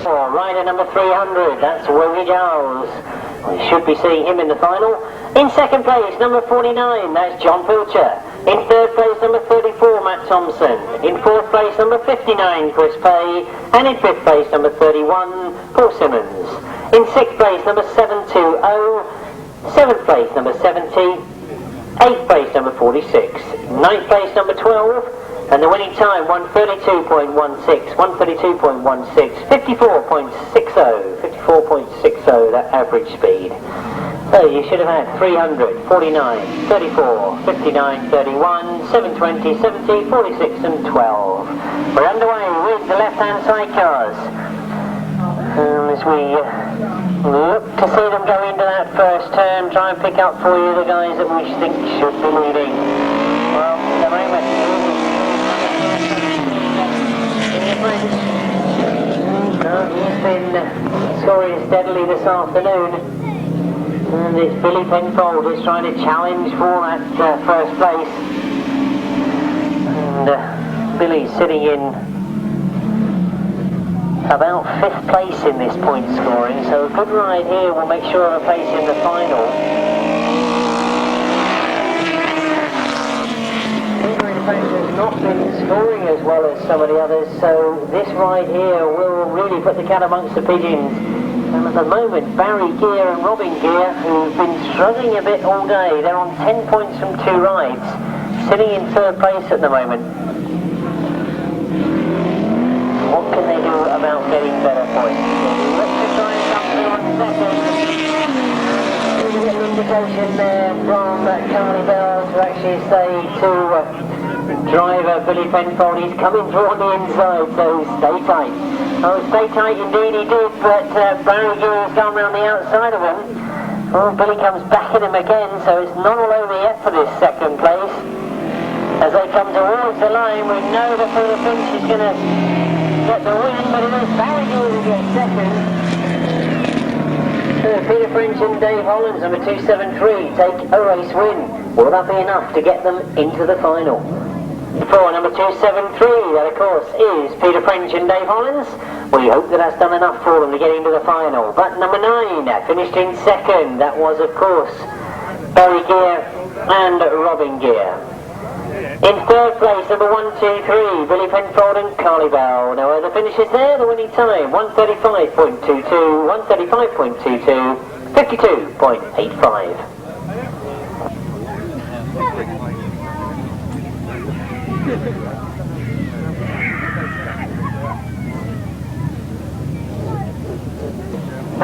Rider number 300, that's Giles. We should be seeing him in the final. In second place, number 49, that's John Pilcher. In third place, number 34, Matt Thompson. In fourth place, number 59, Chris Pay. And in fifth place, number 31, Paul Simmons. In sixth place, number 720. Seventh place, number 70. Eighth place, number 46. Ninth place, number 12. And the winning time, 132.16, 132.16, 54.60, that average speed. So you should have had 300, 49, 34, 59, 31, 720, 70, 46 and 12. We're underway with the left-hand sidecars. As we look to see them go into that first turn, try and pick up for you the guys that we think should be leading. Well, the moment he's been scoring steadily this afternoon, and it's Billy Penfold who's trying to challenge for that first place, and Billy's sitting in about 5th place in this point scoring, so a good ride here will make sure of a place in the final. Has not been scoring as well as some of the others, so this ride here will really put the cat amongst the pigeons. And at the moment, Barry Gear and Robin Gear, who've been struggling a bit all day, they're on 10 points from 2 rides, sitting in third place at the moment. What can they do about getting better points? Let's just try and come through on second. There's a little indication there from Carly Bell to actually say to driver Billy Penfold, he's coming through on the inside, so stay tight. Oh, stay tight indeed he did, but Barry Gill has gone round the outside of him. Oh, Billy comes back at him again, so it's not all over yet for this second place. As they come towards the line, we know that Peter Finch is going to get the win, but it is Barry Gill who gets second. Peter Finch and Dave Hollins, number 273, take a race win. Will that be enough to get them into the final? For number 273, that of course is Peter French and Dave Hollins. We hope that that's done enough for them to get into the final. But number 9 finished in second. That was of course Barry Gear and Robin Gear. In third place, number 123, Billy Penfold and Carly Bell. No other finishes there. The winning time 135.22, 135.22, 52.85.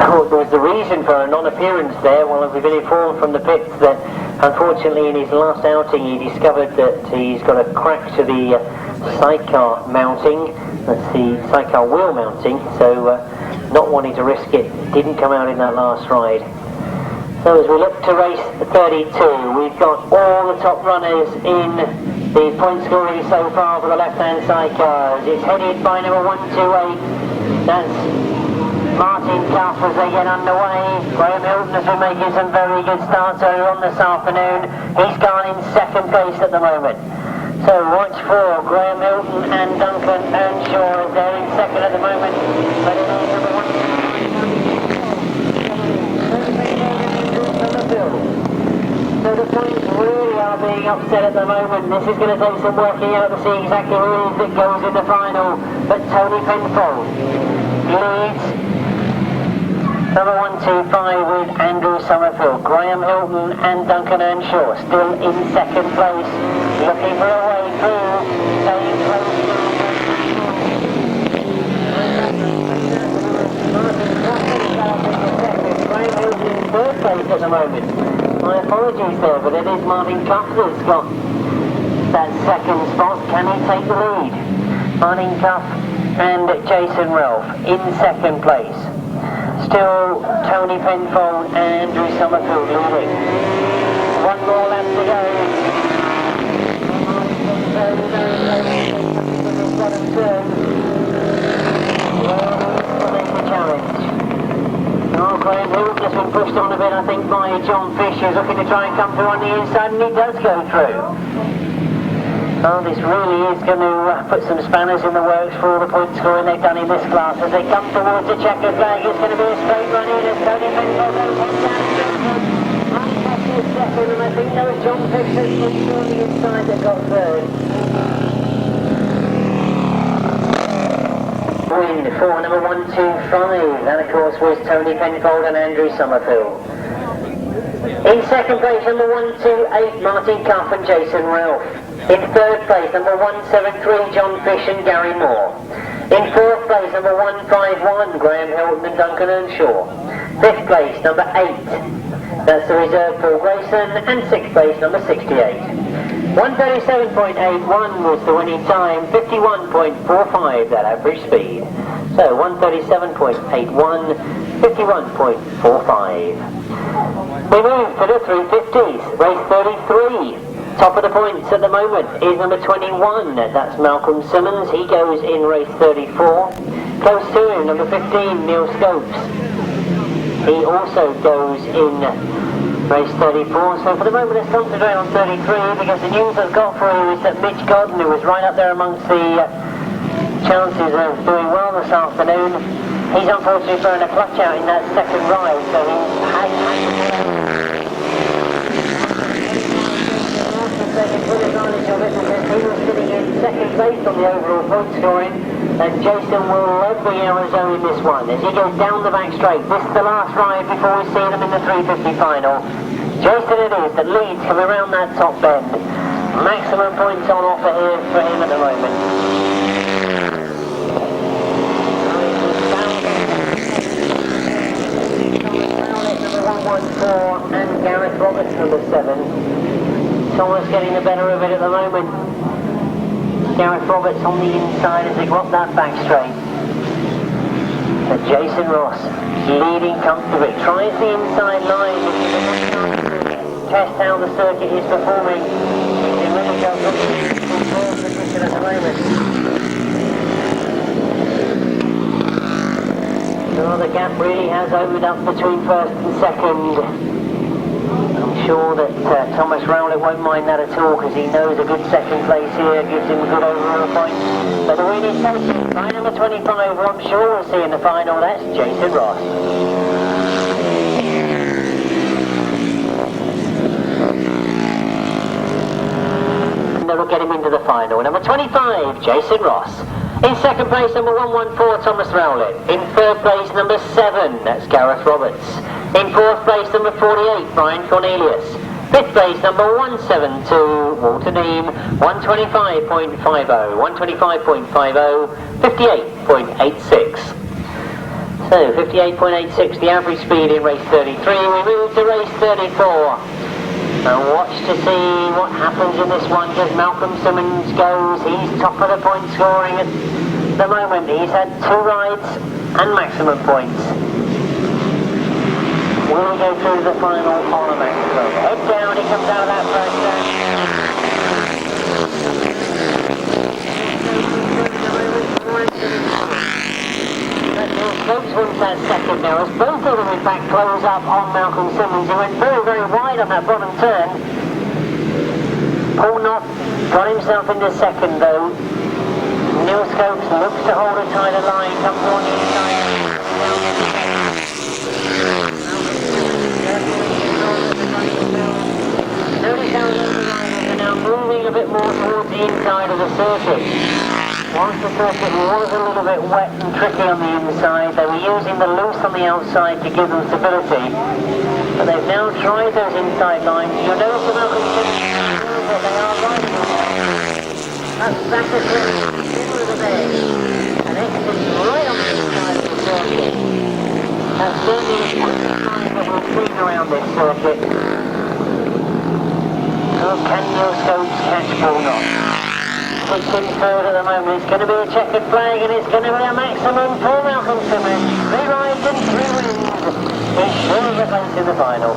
Oh, there was the reason for a non-appearance there. Well, we've been informed from the pits that unfortunately in his last outing he discovered that he's got a crack to the sidecar mounting. That's the sidecar wheel mounting, so not wanting to risk it, didn't come out in that last ride. So as we look to race 32, we've got all the top runners in the point scoring so far for the left-hand sidecars. It's headed by number 128. That's Martin Cuff as they get underway. Graham Hilton has been making some very good starts earlier on this afternoon. He's gone in second place at the moment. So watch for Graham Hilton and Duncan Earnshaw as they're in second at the moment. But it is number 1. So the points really are being upset at the moment. This is going to take some working out to see exactly who it is that goes in the final. But Tony Penfold leads number 125 with Andrew Summerfield. Graham Hilton and Duncan Earnshaw still in second place, looking for a way through, staying close. Graham Hilton in third place at the moment. My apologies there, but it is Martin Cuff that's got that second spot. Can he take the lead? Martin Cuff and Jason Ralph in second place. Still Tony Penfold and Andrew Summerfield leading. One more lap to go. The challenge. Oh, Graham Hilton has been pushed on a bit, I think, by John Fish, who's looking to try and come through on the inside, and he does go through. Oh, this really is going to put some spanners in the works for all the point scoring they've done in this class. As they come towards the checkered flag, it's going to be a straight run in as Tony Penfold heads down second, and I think there was John Fisher on the inside that got third. Win for number 125, that of course was Tony Penfold and Andrew Summerfield. In second place, number 128, Martin Cuff and Jason Ralph. In third place, number 173, John Fish and Gary Moore. In fourth place, number 151, Graham Hilton and Duncan Earnshaw. Fifth place, number 8, that's the reserve Paul Grayson. And sixth place, number 68. 137.81 was the winning time, 51.45 that average speed. So 137.81, 51.45. We move to the 350s, race 33. Top of the points at the moment is number 21, that's Malcolm Simmons. He goes in race 34. Close to him, number 15, Neil Scopes. He also goes in race 34. So for the moment let's concentrate on 33, because the news I've got for you is that Mitch Godden, who was right up there amongst the chances of doing well this afternoon, he's unfortunately throwing a clutch out in that second ride, so full advantage of it, because he was sitting in second place on the overall point scoring, and Jason will lead the Arizona in this one as he goes down the back straight. This is the last ride before we see them in the 350 final. Jason it is that leads coming around that top bend. Maximum points on offer here for him at the moment. Number 114 and Gareth Roberts number 7. Thomas getting the better of it at the moment. Gareth Roberts on the inside as they got that back straight. But Jason Ross leading comfortably. Tries the inside line. Test how the circuit is performing. It really goes up to fourth position at the moment. So the gap really has opened up between first and second. I'm sure that Thomas Rowlett won't mind that at all, because he knows a good second place here gives him a good overall point. But the win is taken by number 25, who I'm sure we'll see in the final. That's Jason Ross. And they'll get him into the final. Number 25, Jason Ross. In second place, number 114, Thomas Rowlett. In third place, number 7, that's Gareth Roberts. In fourth place, number 48, Brian Cornelius. Fifth place, number 172, Walter Dean, 125.50, 125.50, 58.86. So, 58.86, the average speed in race 33. We move to race 34. And watch to see what happens in this one, as Malcolm Simmons goes. He's top of the point scoring at the moment. He's had 2 rides and maximum points. Will we go through the final on a maximum? Head down, he comes out of that first turn. Scopes wins that second now, as both of them in fact close up on Malcolm Simmons. He went very, very wide on that bottom turn. Paul Knott got himself into second though. Neil Scopes looks to hold a tighter line, comes on the inside. Notice how the riders are now moving a bit more towards the inside of the circuit. Whilst the circuit was a little bit wet and tricky on the inside, they were using the loose on the outside to give them stability. But they've now tried those inside lines. You'll notice the Malcolm Simmons that they are riding on that. That's back at the middle of the bed. And exits right on the inside of the circuit. That's certainly the line that we'll see around this circuit. Oh, can Neil Scopes catch Paul Knott? Kinchin third at the moment. It's going to be a checkered flag, and it's going to be a maximum for Malcolm Simmons. 3 rides and 3 wins. He's sure of a place in the final.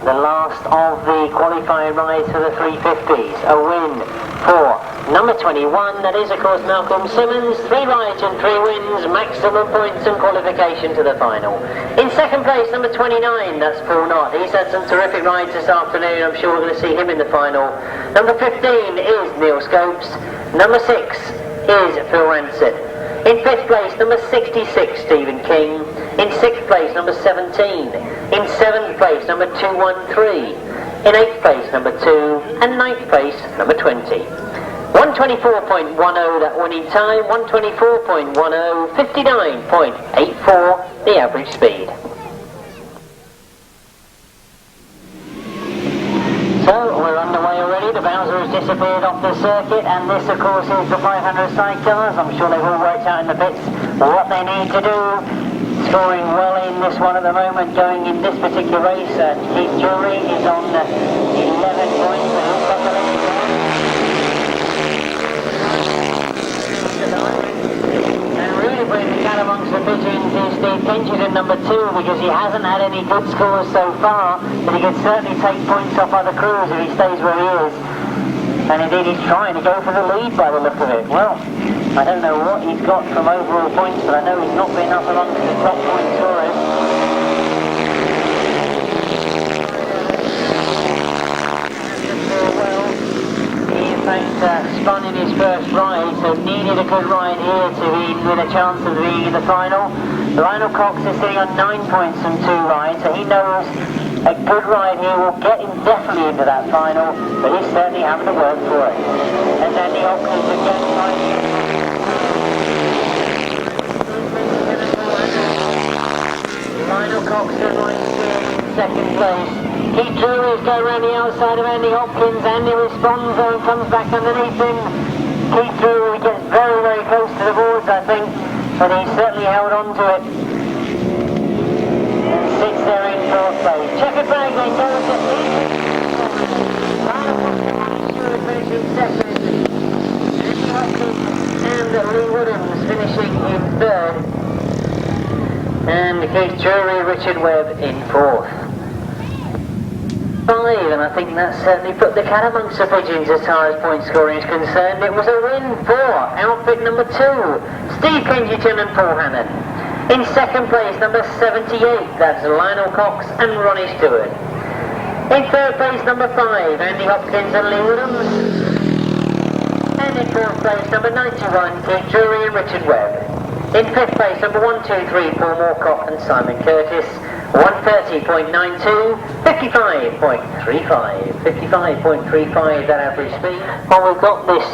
The last of the qualifying rides for the 350s. A win for number 21, that is of course Malcolm Simmons. 3 rides and 3 wins, maximum points and qualification to the final. In second place, number 29, that's Paul Knott. He's had some terrific rides this afternoon. I'm sure we're going to see him in the final. Number 15 is Neil Scopes. Number 6 is Phil Ranson. In 5th place, number 66, Stephen King. In 6th place, number 17. In 7th place, number 213. In 8th place, number 2. And 9th place, number 20. 124.10 that winning time, 124.10, 59.84 the average speed. So we're underway already. The Bowser has disappeared off the circuit, and this of course is the 500 sidecars. I'm sure they've all worked out in the bits what they need to do. Scoring well in this one at the moment, going in this particular race. Keith Jury is on 11 points, but he'll got the lead. And really putting the cat amongst the pigeons is Steve Kinchin in number 2, because he hasn't had any good scores so far, but he could certainly take points off other crews if he stays where he is. And indeed he's trying to go for the lead by the look of it. Well, I don't know what he's got from overall points, but I know he's not been up amongst the top point scorers. In fact, spun in his first ride, so needed a good ride here to be with a chance of being in the final. Lionel Cox is sitting on 9 points from 2 rides, so he knows a good ride here will get him definitely into that final, but he's certainly having to work for it. And then the Oxford again Lionel Cox is in second place. Keith Drury is going around the outside of Andy Hopkins. Andy responds and comes back underneath him. Keith Drury gets very, very close to the boards, I think, but he certainly held on to it. And sits there in 4th place. Checkered flag, they go to finishing second. Andy Hopkins and Lee Woodhams finishing in 3rd. And Keith Drury, Richard Webb in 4th. 5, and I think that certainly put the cat amongst the pigeons as far as point scoring is concerned. It was a win for outfit number 2, Steve Kinchin and Paul Hannon. In second place, number 78, that's Lionel Cox and Ronnie Stewart. In 3rd place, number 5, Andy Hopkins and Lee Woodhams. And in 4th place, number 91, Keith Drury and Richard Webb. In 5th place, number 123, Paul Moorcock and Simon Curtis. 130.92, 55.35, 55.35 that average speed. Well, we've got this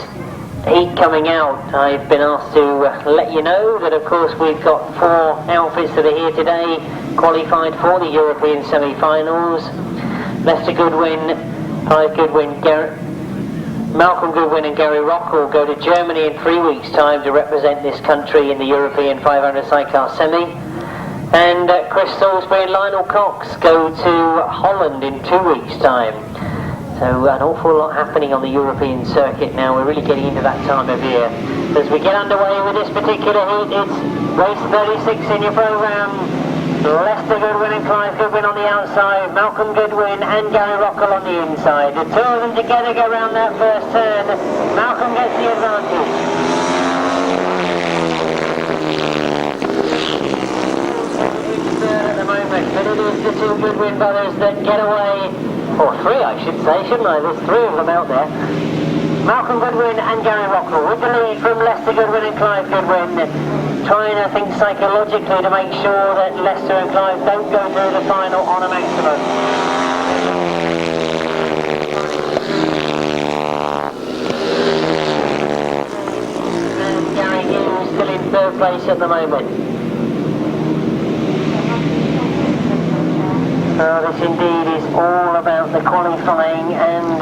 heat coming out. I've been asked to let you know that of course we've got 4 outfits that are here today, qualified for the European semi-finals. Lester Goodwin, Clive Goodwin, Malcolm Goodwin and Gary Rock will go to Germany in 3 weeks' time to represent this country in the European 500 sidecar semi. And Chris Salisbury and Lionel Cox go to Holland in 2 weeks' time. So an awful lot happening on the European circuit now. We're really getting into that time of year. As we get underway with this particular heat, it's race 36 in your programme. Lester Goodwin and Clive Goodwin on the outside, Malcolm Goodwin and Gary Rockall on the inside. The 2 of them together go around that first turn. Malcolm gets the advantage. At the moment, but it is the 2 Goodwin brothers that get away, or 3 I should say, shouldn't I? There's 3 of them out there. Malcolm Goodwin and Gary Rockall with the lead from Lester Goodwin and Clive Goodwin, trying I think psychologically to make sure that Lester and Clive don't go through the final on a maximum. And Gary Hughes still in 3rd place at the moment. This indeed is all about the qualifying, and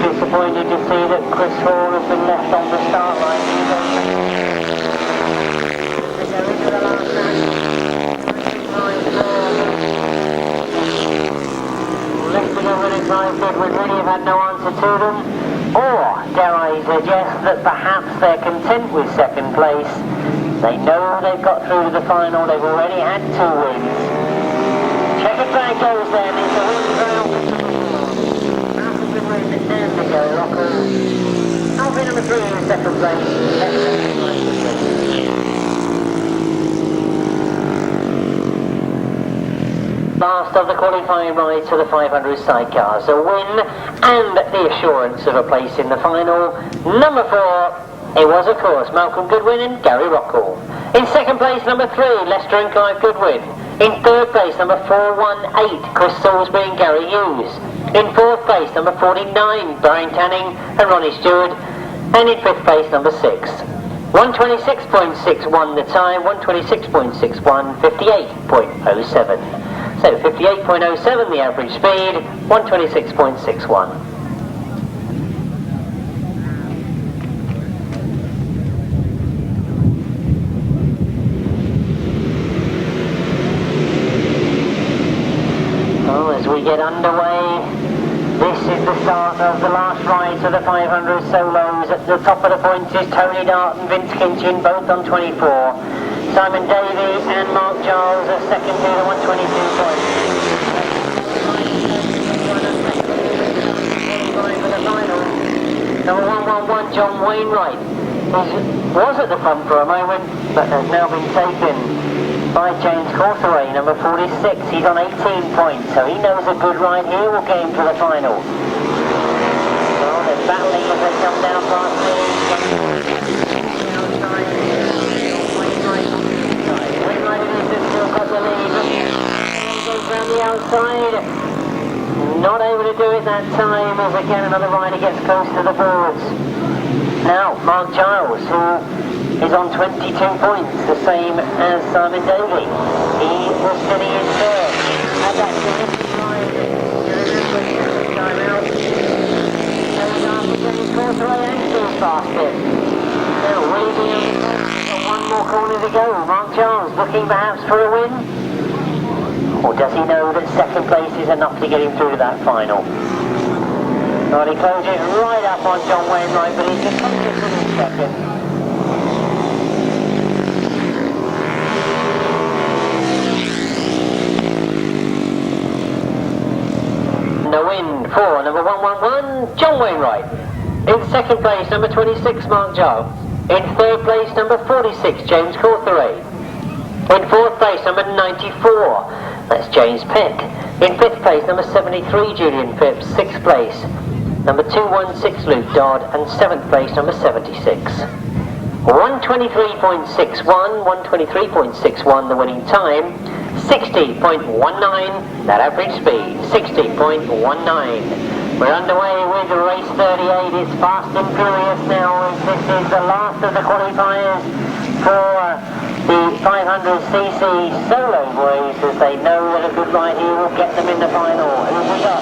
disappointed to see that Chris Hall has been left on the start line. Lester Goodwin and Clive Goodwin really have had no answer to them, or dare I suggest that perhaps they're content with 2nd place. They know they've got through to the final, they've already had 2 wins. Checkered flag it goes then. It's a one for Malcolm Goodwin and the Gareth Rockall. Alfie number 3 in second place. Last of the qualifying rides for the 500 sidecars, a win and the assurance of a place in the final. Number 4, it was of course Malcolm Goodwin and Gary Rockall. In second place, number 3, Lester and Clive Goodwin. In third place, number 418, Chris Salisbury and Gary Hughes. In fourth place, number 49, Brian Tanning and Ronnie Stewart. And in fifth place, number 6. 126.61 the time, 126.61, 58.07. So 58.07 the average speed, 126.61. Well, as we get underway, this is the start of the last ride for the 500 solos. At the top of the points is Tony Dart and Vince Kinchin, both on 24. Simon Davey and Mark Giles are second to the 122 points. For the final, number 111, John Wainwright, was at the front for a moment, but has now been taken by James Cawteray, number 46. He's on 18 points, so he knows a good ride here will get him to the final. Well, they're battling as they come down past me. Around the outside, not able to do it that time as again another rider gets close to the boards. Now Mark Giles, who is on 22 points, the same as Simon Davey. He was sitting in third. Had that time out. And after getting Cawteray and still past it. Now William, one more corner to go. Mark Giles looking perhaps for a win. Or does he know that second place is enough to get him through to that final? Well, he closed it right up on John Wainwright, but he's just come to finish second. The win for number 111, John Wainwright. In second place, number 26, Mark Giles. In third place, number 46, James Cawteray. In fourth place, number 94, that's James Peck. In fifth place, number 73, Julian Phipps. Sixth place, number 216, Luke Dodd. And seventh place, number 76. 123.61, 123.61 the winning time. 60.19, that average speed, 60.19. We're underway with race 38. It's fast and furious now, as this is the last of the qualifiers for the 500cc solo boys, as they know that a good ride here will get them in the final. Who have we got?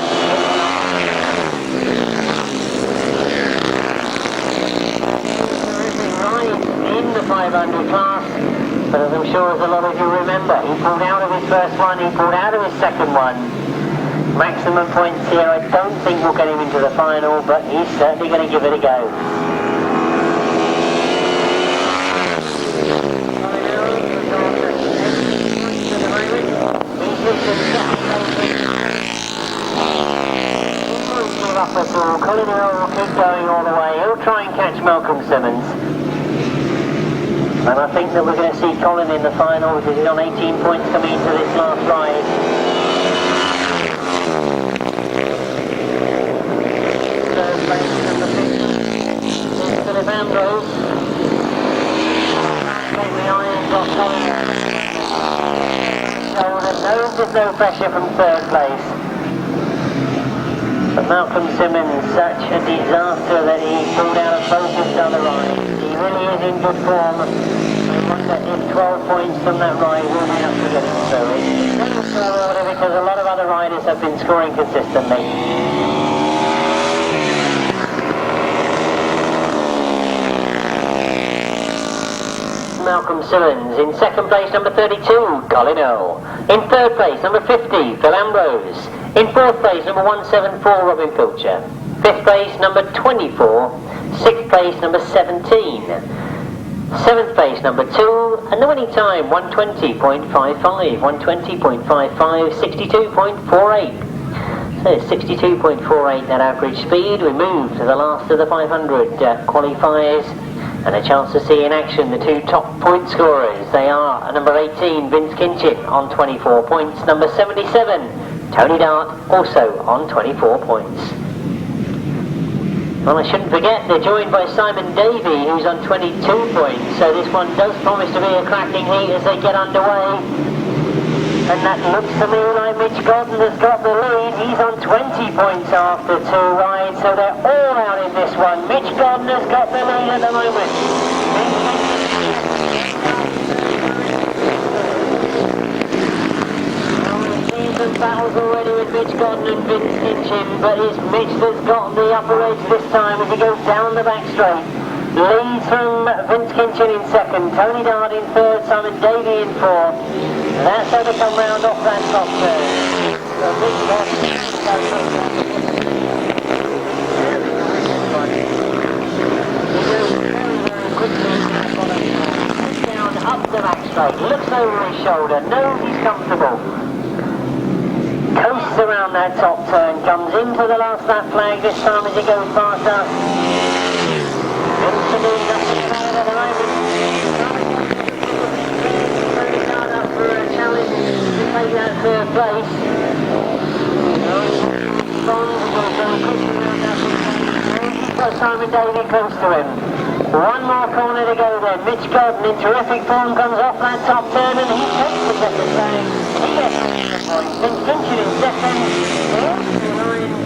Terrific ride in the 500 class, but as I'm sure as a lot of you remember, he pulled out of his first one, he pulled out of his second one. Maximum points here, I don't think will get him into the final, but he's certainly going to give it a go. Colin Earl will keep going all the way. He'll try and catch Malcolm Simmons. And I think that we're going to see Colin in the final because he's on 18 points coming into this last ride. Third place, number 6, Philip Ambrose. The iron got Colin. So there's no pressure from third place. But Malcolm Simmons, such a disaster that he pulled out of both his other rides. He really is in good form. I wonder if 12 points from that ride will be enough to get him through. It's not so order because a lot of other riders have been scoring consistently. Malcolm Simmons. In second place, number 32, Colin Earl. In third place, number 50, Phil Ambrose. In fourth place, number 174, Robin Pilcher. Fifth place, number 24. Sixth place, number 17, 7th place, number 2, and the winning time, 120.55, 120.55, 62.48. So 62.48 that average speed. We move to the last of the 500 qualifiers, and a chance to see in action the two top point scorers. They are number 18, Vince Kinchin, on 24 points, number 77, Tony Dart, also on 24 points. Well, I shouldn't forget, they're joined by Simon Davey, who's on 22 points, so this one does promise to be a cracking heat as they get underway. And that looks to me like Mitch Godden has got the lead. He's on 20 points after 2 rides, so they're all out in this one. Mitch Godden has got the lead at the moment. Some battles already with Mitch Godden and Vince Kinchin, but it's Mitch that's got the upper edge this time as he goes down the back straight. Leads from Vince Kinchin in 2nd, Tony Dodd in 3rd, Simon Davey in 4th. That's how they come round off that top turn. So Mitch down up the back straight, looks over his shoulder, knows he's comfortable. Coasts around that top turn, comes into the last lap flag this time as he goes faster. Vincent is nothing bad at the moment. Up for a challenge to take that 3rd place. Got Simon Davey close to him. One more corner to go then. Mitch Godden in terrific form comes off that top turn and he takes the 2nd flag. He gets the point. Vince Kinchin in 2nd.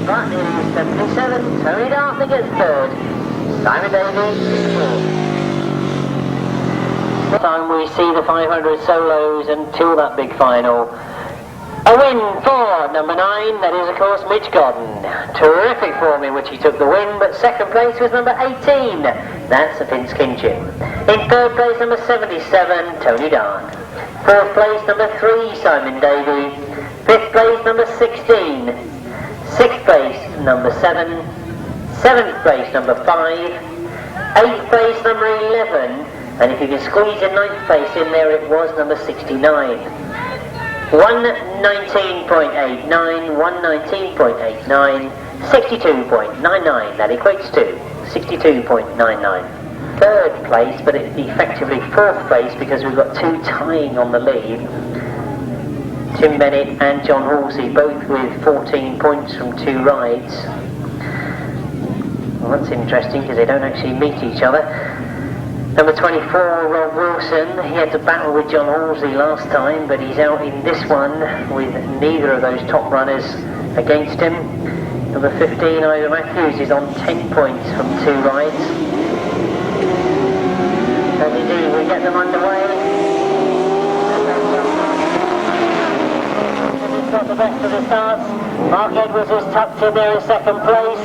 But in 77, Tony Dartley gets 3rd. Simon Davey 4th. This time we see the 500 solos until that big final. A win for number 9, that is of course Mitch Godden. Terrific form in which he took the win, but 2nd place was number 18, that's Vince Kinchin. In 3rd place number 77, Tony Dart. 4th place number 3, Simon Davey. 5th place number 16. 6th place number 7. 7th place number 5. 8th place number 11. And if you can squeeze a 9th place in there, it was number 69. 119.89, 119.89, 62.99, that equates to 62.99. 3rd place, but it's effectively 4th place because we've got 2 tying on the lead. Tim Bennett and John Halsey, both with 14 points from 2 rides. Well, that's interesting because they don't actually meet each other. Number 24, Rob Wilson, he had to battle with John Halsey last time, but he's out in this one with neither of those top runners against him. Number 15, Ida Matthews, is on 10 points from 2 rides. And indeed, we get them underway. He's got the best of the starts. Mark Edwards is tucked in there in 2nd place.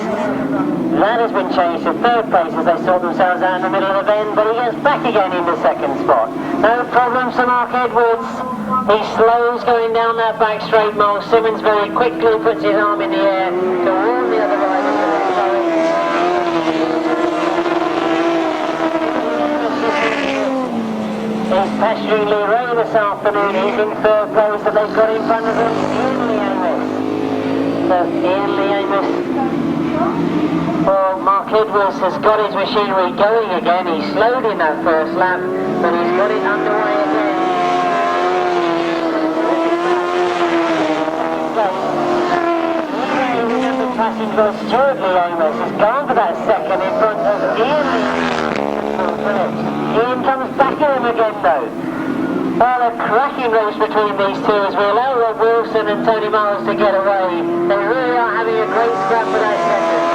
That has been changed to 3rd place as they sort themselves out in the middle of the bend, but he gets back again in the 2nd spot. No problems for Mark Edwards. He slows going down that back straight. Miles Simmons very quickly puts his arm in the air to warn the other riders that they're slowing. He's pasturing Lee Ray this afternoon. He's in 3rd place, but they've got in front of them Ian Lee Amos. So Ian Lee Amos. Well, Mark Edwards has got his machinery going again. He slowed in that 1st lap, but he's got it underway again. Number passing for Stuart Lee Amos has gone for that 2nd in front of Ian Lee. Ian comes back at him again though. Well, a cracking race between these two as we allow Rob Wilson and Tony Miles to get away. They really are having a great scrap for that 2nd.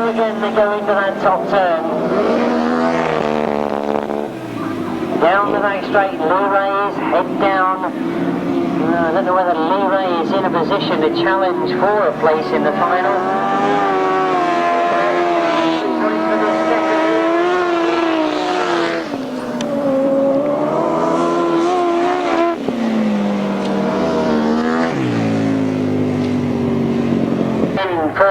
Again, they go into that top turn. Down the back straight, Lee Ray's head down. I don't know whether Lee Ray is in a position to challenge for a place in the final. For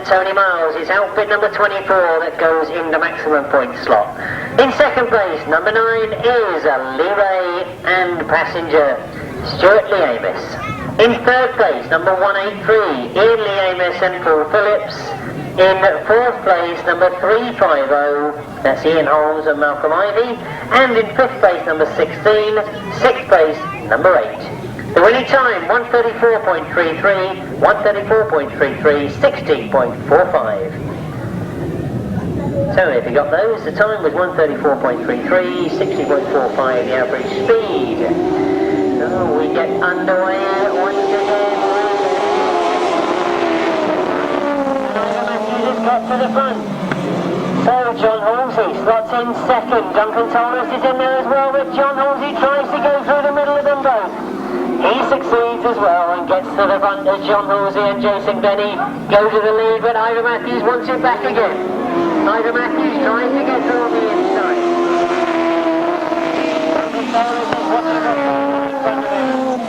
Tony Miles is outfit number 24 that goes in the maximum point slot. In second place, number 9 is Leray and passenger Stuart Lee Amos. In third place, number 183, Ian Lee Amos and Paul Phillips. In fourth place, number 350, that's Ian Holmes and Malcolm Ivy. And in fifth place, number 16, sixth place, number 8. The winning time, 134.33, 134.33, 60.45. So if you got those, the time was 134.33, 60.45 the average speed. So we get underway once again. Just got to the front. So John Halsey slots in second. Duncan Thomas is in there as well, but John Halsey tries to go through the middle of them both. He succeeds as well and gets to the front as John Halsey and Jason Benny go to the lead, but Ivor Matthews wants it back again. Ivor Matthews trying to get through on the inside.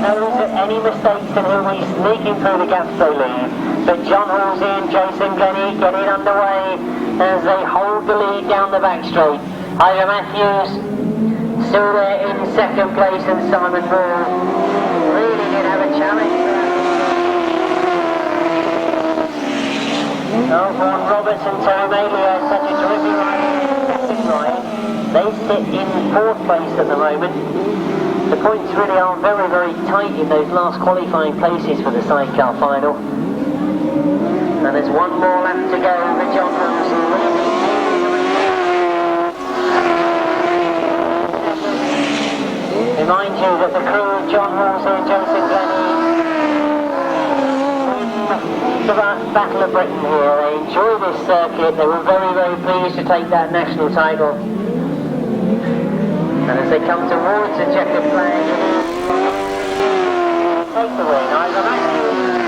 Knows that any mistakes and he'll be sneaking through the gaps they leave. But John Halsey and Jason Benny get it underway as they hold the lead down the back straight. Ivor Matthews still there in second place, and Simon Moore really did have a challenge. Vaughan Roberts and Terry Maley are such a terrific ride. They sit in fourth place at the moment. The points really are very, very tight in those last qualifying places for the sidecar final. And there's one more lap to go for John Ramsey. Remind you that the crew of John Halsey and Joseph Glennie win the Battle of Britain here. They enjoy this circuit. They were very, very pleased to take that national title. And as they come towards the checkered flag, take the win. Ivor Matthews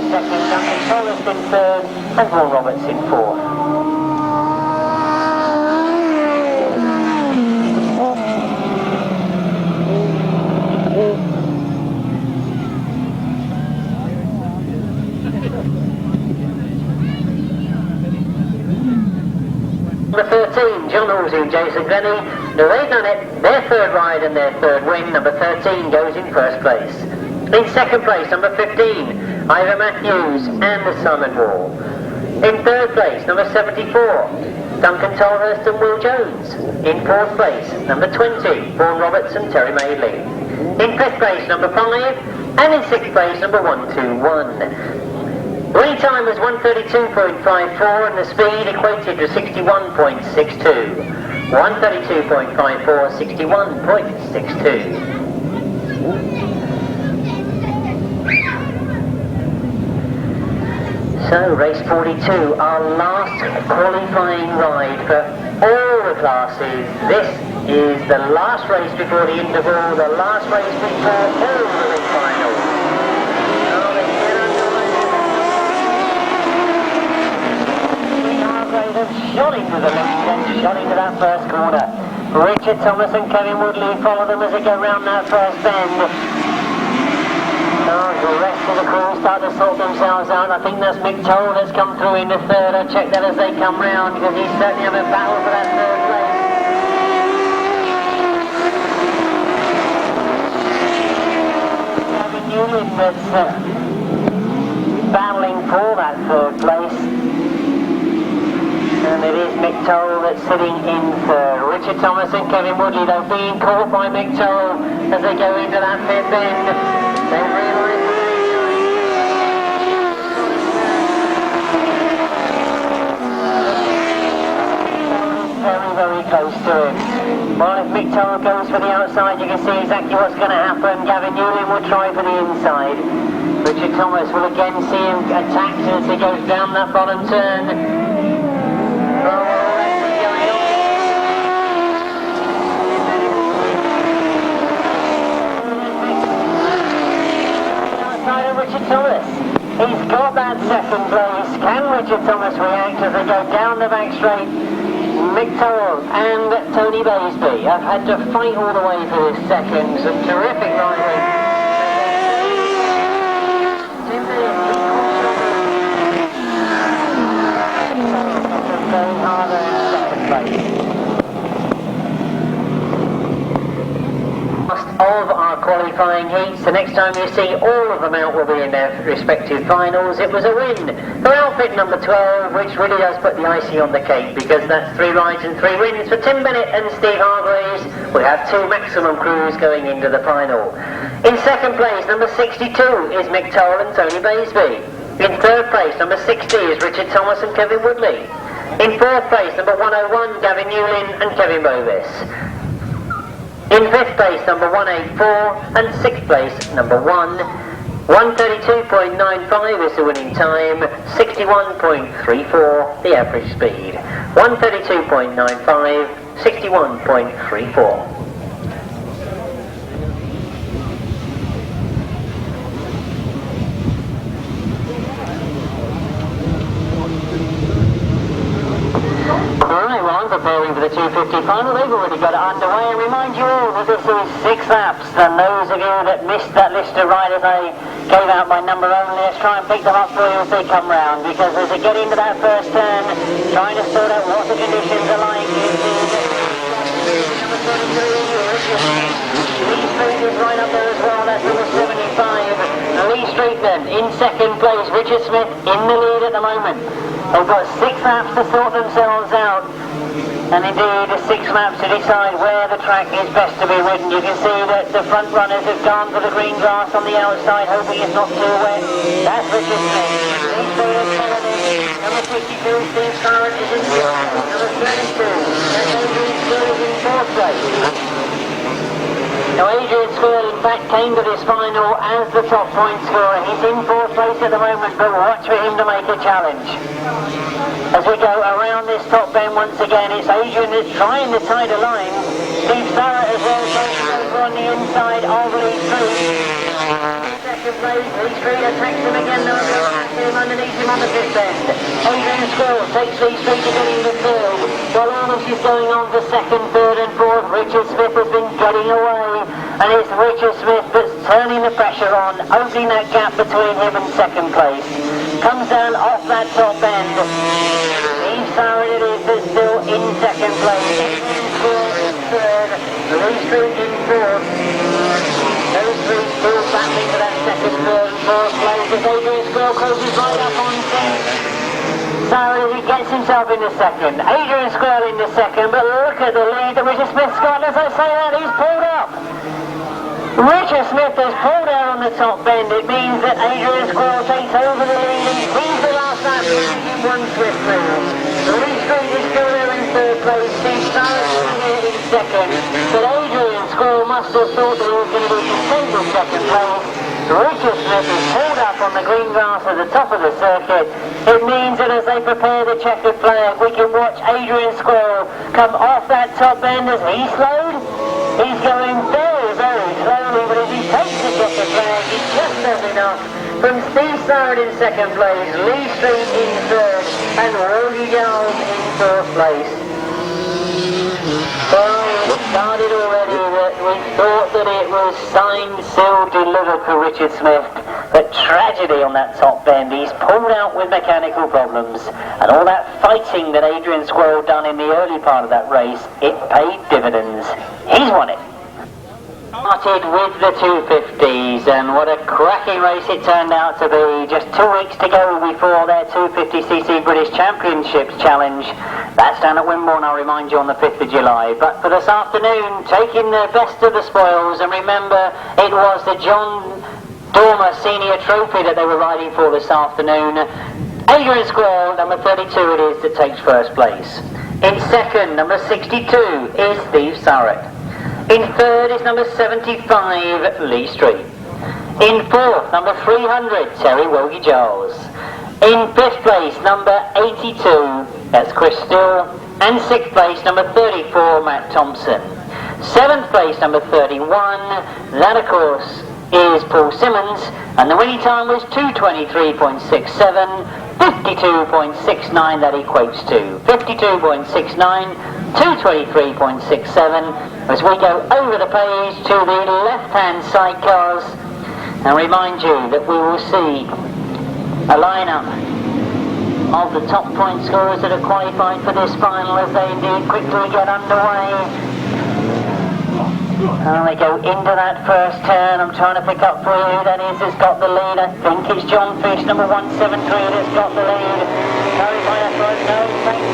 second, Duncan Thomas in third, and Vaughan Roberts in fourth. Number 13, John Halsey and Jason Glennie. Now they've done it, their third ride and their third win. Number 13 goes in first place. In second place, number 15, Ivor Matthews and the Simon Wall. In third place, number 74, Duncan Tolhurst and Will Jones. In fourth place, number 20, Vaughan Roberts and Terry Madeley. In fifth place, number 5, and in sixth place, number 121. The winning time was 132.54 and the speed equated to 61.62. 132.54, 61.62. So, race 42, our last qualifying ride for all the classes. This is the last race before the interval, the last race before all the race finals. Shot into the left and shot into that first corner. Richard Thomas and Kevin Woodley follow them as they go round that first bend. The rest of the crew start to sort themselves out. I think that's Mick Toll that's come through in the third. I'll check that as they come round because he's certainly having a battle for that third place. Gavin Newland that's battling for that third place. And it is Mick Toll that's sitting in third. Richard Thomas and Kevin Woodley, though, being caught by Mick Toll as they go into that fifth bend. They realise very, very close to him. Well, if Mick Toll goes for the outside, you can see exactly what's going to happen. Gavin Newland will try for the inside. Richard Thomas will again see him attacked as he goes down that bottom turn. Richard Thomas, he's got that second place. Can Richard Thomas react as they go down the back straight? Mick Toll and Tony Baisby have had to fight all the way for this second. Some terrific riding. place. Of our qualifying heats, the next time you see all of them out will be in their respective finals. It was a win for outfit number 12, which really does put the icing on the cake, because that's 3 rides and 3 wins for Tim Bennett and Steve Hargraves. We have 2 maximum crews going into the final. In second place, number 62 is Mick Toll and Tony Baisby. In third place, number 60 is Richard Thomas and Kevin Woodley. In fourth place, number 101, Gavin Newlin and Kevin Bovis. In 5th place, number 184, and 6th place, number 1. 132.95 is the winning time, 61.34 the average speed. 132.95, 61.34. Alright, well I'm preparing for the 250 final. They've already got it underway, and remind you all that this is 6 laps, and those of you that missed that list of riders I gave out by number only, let's try and pick them up for you as they come round, because as they get into that first turn, trying to sort out what the conditions are like. Number 33, Lee Street is right up there as well, that's number 75. Lee Street then, in second place, Richard Smith in the lead at the moment. They've got 6 laps to sort themselves out, and indeed 6 laps to decide where the track is best to be ridden. You can see that the front runners have gone for the green grass on the outside, hoping it's not too wet. That's Richard Smith. Number 52, Steve Syrett is in 6th place. Number 32, that's Adrian Squirrell in 4th place. Now Adrian Squirrell in fact came to this final as the top point scorer. He's in 4th place at the moment, but watch for him to make a challenge. As we go around this top bend once again, it's Adrian that's trying to tie the line. Steve Syrett as well goes over on the inside of Lee Street. Second place, Lee Street attacks him again, now him underneath him on the 5th end. Adrian Squirrell takes Lee Street to get into 3rd. While all this is going on for 2nd, 3rd and 4th, Richard Smith has been getting away. And it's Richard Smith that's turning the pressure on, opening that gap between him and 2nd place. Comes down off that top end. Steve Syrett it is that's still in 2nd place. Adrian Squirrell in 3rd. Lee Street in 4th. Those 3 still battling for that 2nd, 3rd and 4th place as Adrian Squirrell closes right up on 10th. Syrett, he gets himself into 2nd. Adrian Squirrell into 2nd, but look at the lead that Richard Smith's got. As I say that, he's pulled up. Richard Smith has pulled out on the top bend. It means that Adrian Squirrell takes over the lead and he's the last lap in 1 swift move. Lee Street is still there in 3rd place. Steve Syrett is here in 2nd. But Adrian Squirrell must have thought that he was going to be content with 2nd place. Richard Smith is pulled up on the green grass at the top of the circuit. It means that as they prepare the checkered flag, we can watch Adrian Squirrell come off that top bend as he slowed. He's going very, very slowly, but as he takes the checkered flag, he just does enough. From Steve Syrett in 2nd place, Lee Street in 3rd, and Giles in 4th place. Well, it started already that we thought that it was signed, sealed, delivered for Richard Smith. But tragedy on that top bend. He's pulled out with mechanical problems, and all that fighting that Adrian Squirrell done in the early part of that race, it paid dividends. He's won it. Started with the 250s, and what a cracking race it turned out to be. Just 2 weeks to go before their 250cc British Championships challenge. That's down at Wimborne, I'll remind you, on the 5th of July. But for this afternoon, taking the best of the spoils, and remember, it was the John Dormer Senior Trophy that they were riding for this afternoon. Adrian Squirrell, number 32 it is, that takes 1st place. In 2nd, number 62 is Steve Syrett. In 3rd is number 75, Lee Street. In 4th, number 300, Terry Wogie Giles. In 5th place, number 82, that's Chris Still. And 6th place, number 34, Matt Thompson. 7th place, number 31, that of course is Paul Simmons, and the winning time was 2:23.67, 52.69 that equates to. 52.69, 2:23.67, as we go over the page to the left-hand sidecars, and remind you that we will see a lineup of the top point scorers that are qualified for this final as they indeed quickly get underway. And they go into that first turn. I'm trying to pick up for you who that is that's got the lead. I think it's John Fish, number 173, that's got the lead. Carried by that first, no, thanks.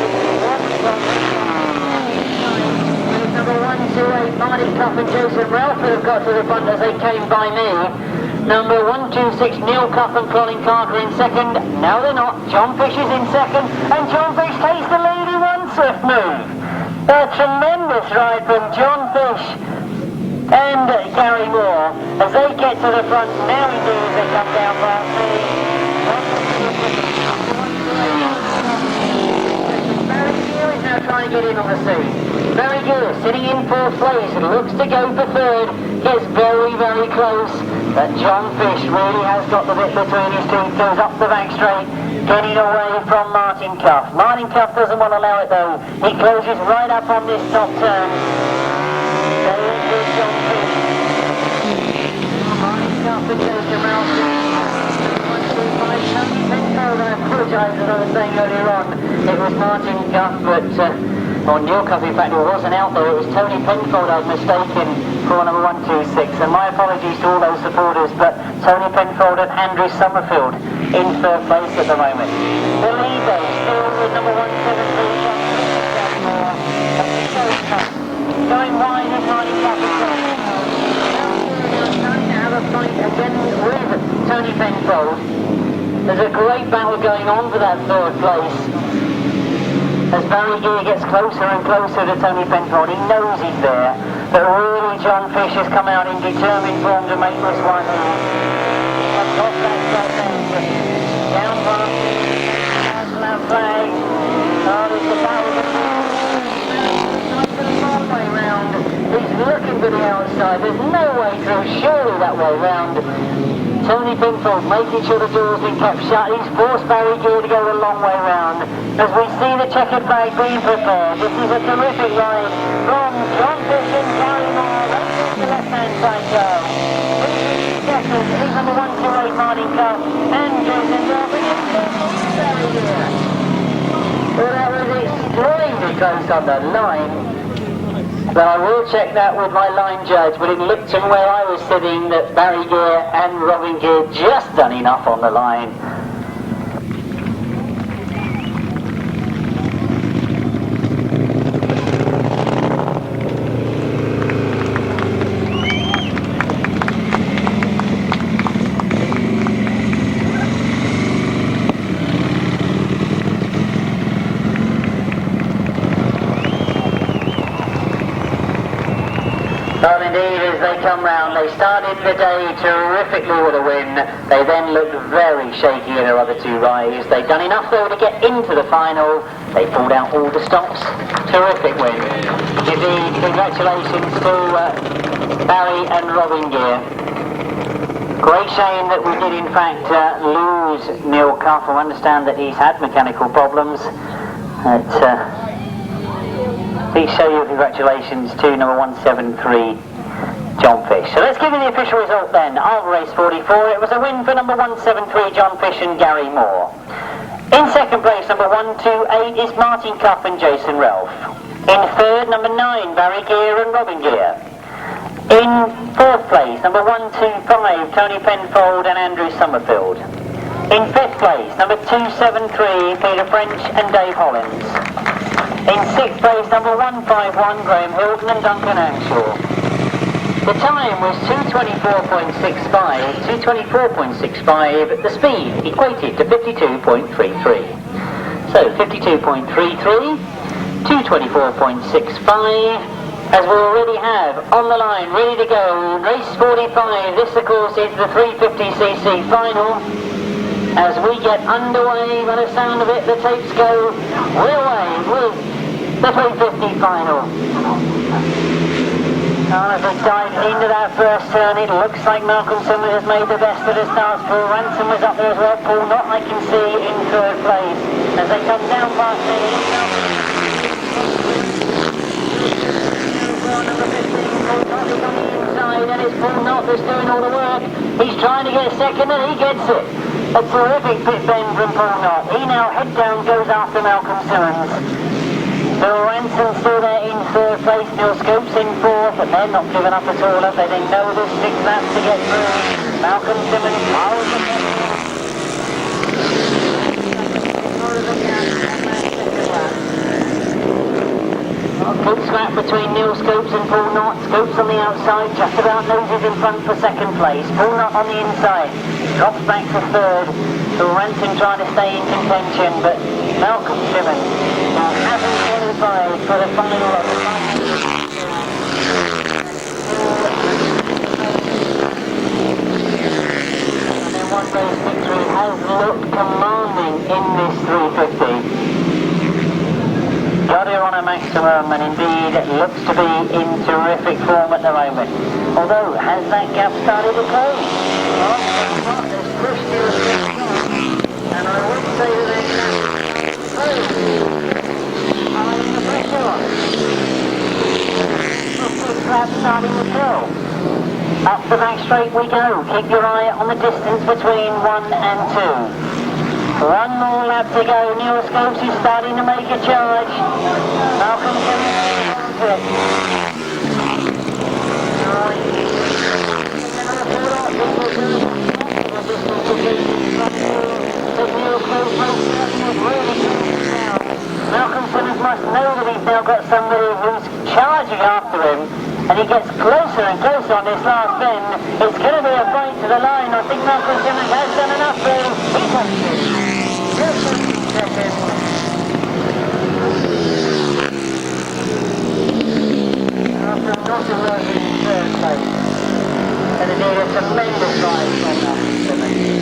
Number 128, Martin Cuff and Joseph Ralph have got to the front as they came by me. Number 126, Neil Cuff and Colin Carter in second. No, they're not. John Fish is in second, and John Fish takes the lead in one swift move. A tremendous ride from John Fish and Gary Moore as they get to the front. Now indeed as they come down past me. Very Gear is now trying to get in on the scene. Very Gear sitting in fourth place and looks to go for third. Gets very, very close. But John Fish really has got the bit between his teeth, goes up the back straight, getting away from Martin Cuff. Martin Cuff doesn't want to allow it though. He closes right up on this top turn. John Fish. Martin Cuff and Joseph Ralph. 125, Tony Penfold. I apologise as I was saying earlier on. It was Martin Cuff, but or Neil Cuff, in fact, it wasn't out there. It was Tony Penfold I was mistaken for number 126. And my apologies to all those supporters, but Tony Penfold and Andrew Summerfield in third place at the moment. The lead though, still with number 173. Going wide is Martin Cuff. Trying to have a fight again with Tony Penfold. There's a great battle going on for that third place. As Barry Gear gets closer and closer to Tony Penfold, he knows he's there, but really John Fish has come out in determined form to make this one. Across that straight end, down past that flag. Oh, there's the battle. The long way round. He's looking for the outside. There's no way through, surely that way round. Tony Penfold making sure the door's been kept shut. He's forced Barry Gear to go the long way round. As we see the checkered flag being prepared, this is a terrific ride from John Fish and Gary Moore. Right to the left-hand side go. Second is number 128 Martin Cuff and Joseph Ralph against Barry Gear. Well, that was extremely close on the line. But I will check that with my line judge, but it looked from where I was sitting that Barry Gear and Robin Gear just done enough on the line. Well, indeed, as they come round, they started the day terrifically with a win. They then looked very shaky in their other two rides. They'd done enough, though, to get into the final. They pulled out all the stops. Terrific win. Indeed, congratulations to Barry and Robin Gear. Great shame that we did, in fact, lose Neil Cuff. I understand that he's had mechanical problems. Please show your congratulations to number 173, John Fish. So let's give you the official result then of race 44. It was a win for number 173, John Fish and Gary Moore. In second place, number 128 is Martin Cuff and Jason Ralph. In third, number 9, Barry Gear and Robin Gear. In fourth place, number 125, Tony Penfold and Andrew Summerfield. In fifth place, number 273, Peter French and Dave Hollins. In sixth place, number 151, Graham Hilton and Duncan Anshaw. The time was 2:24.65, 2:24.65, the speed equated to 52.33. So 52.33, 2:24.65, as we already have on the line, ready to go, race 45. This, of course, is the 350cc final. As we get underway, by the sound of it, the tapes go, we're away with the 350 final. As we dive into that first turn, it looks like Malcolm Simmons has made the best of the starts. Paul Ranson was up there as well. Paul Knott, I can see, in third place. As they come down past me, number 15, Paul Knott is on the inside, and it's Paul Knott that's doing all the work. He's trying to get second, and he gets it. A terrific pit bend from Paul Knott. He now head down goes after Malcolm Simmons. Bill Ranson still there in third place. Neil Scopes in fourth, but they're not giving up at all. They know there's 6 laps to get through. Malcolm Simmons piles the good scrap between Neil Scopes and Paul Knott. Scopes on the outside, just about noses in front for second place. Paul Knott on the inside, drops back to third. Bill Ranson trying to stay in contention, but Malcolm Simmons hasn't qualified for the final of the final. And then one race victory has looked commanding in this 350. Godden on a maximum, and indeed looks to be in terrific form at the moment. Although, has that gap started to close? Well, there's pushed Neil Scopes, and I would say that they can close. Applying the pressure on. The trap starting to fill. Up the back straight we go. Keep your eye on the distance between 1 and 2. One more lap to go. Neil Scopes is starting to make a charge. Malcolm Simmons Malcolm Simmons must know that he's now got somebody who's charging after him, and he gets closer and closer on this last bend. It's going to be a fight to the line. I think Malcolm Simmons has done enough there. He takes it. Second. After not emerging in third place. And indeed a tremendous ride from Malcolm Simmons.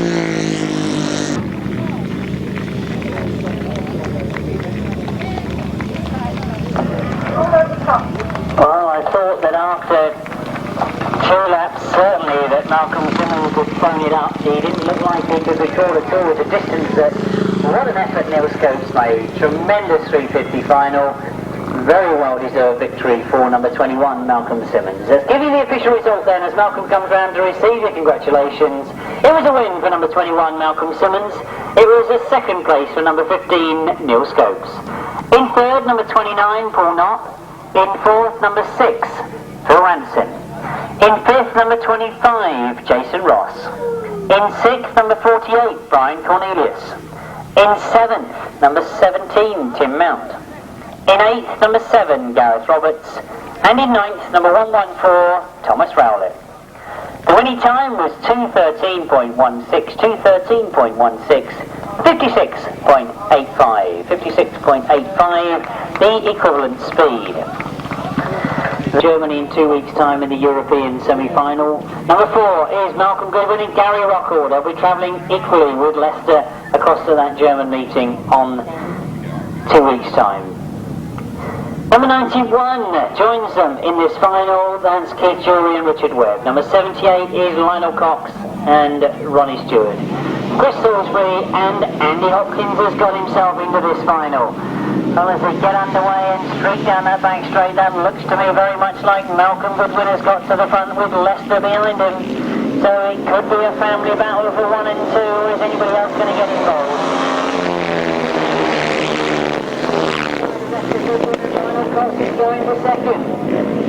Well, I thought that after 2 laps, certainly that Malcolm Simmons would phone it up. He didn't look like he could record at all with the distance that... What an effort Neil Scopes made. Tremendous 350 final. Very well deserved victory for number 21, Malcolm Simmons. Let's give you the official result then as Malcolm comes round to receive your congratulations. It was a win for number 21, Malcolm Simmons. It was a second place for number 15, Neil Scopes. In third, number 29, Paul Knott. In fourth, number 6, Phil Ranson. In fifth, number 25, Jason Ross. In sixth, number 48, Brian Cornelius. In seventh, number 17, Tim Mount. In eighth, number 7, Gareth Roberts. And in ninth, number 114, Thomas Rowlett. The winning time was 2:13.16, 56.85, the equivalent speed. Germany in 2 weeks' time in the European semi-final. Number 4 is Malcolm Goodwin and Gary Rockall. They'll be travelling equally with Leicester across to that German meeting on 2 weeks' time. Number 91 joins them in this final. That's Keith Jury and Richard Webb. Number 78 is Lionel Cox and Ronnie Stewart. Chris Salisbury and Andy Hopkins has got himself into this final. Well, as they get underway and streak down that back straight, that looks to me very much like Malcolm Goodwin has got to the front with Leicester behind him. So it could be a family battle for 1 and 2. Is anybody else going to get involved? Cox is going for second.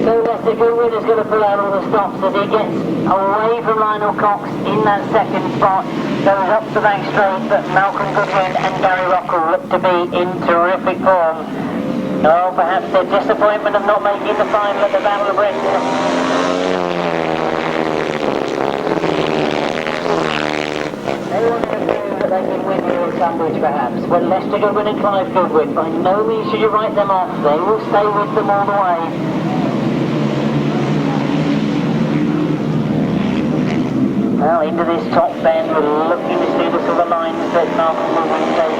So Leicester Goodwin is going to pull out all the stops as he gets away from Lionel Cox in that second spot. Goes up the back straight, but Malcolm Goodwin and Gary Rockall look to be in terrific form. Oh, perhaps the disappointment of not making the final at the Battle of Britain. They wanted to prove that they can win here at Tunbridge perhaps, but Leicester Goodwin and Clive Goodwin, by no means should you write them off. They will stay with them all the way. Well, into this top bend, we're looking to see the sort of lines that Malcolm Goodwin takes.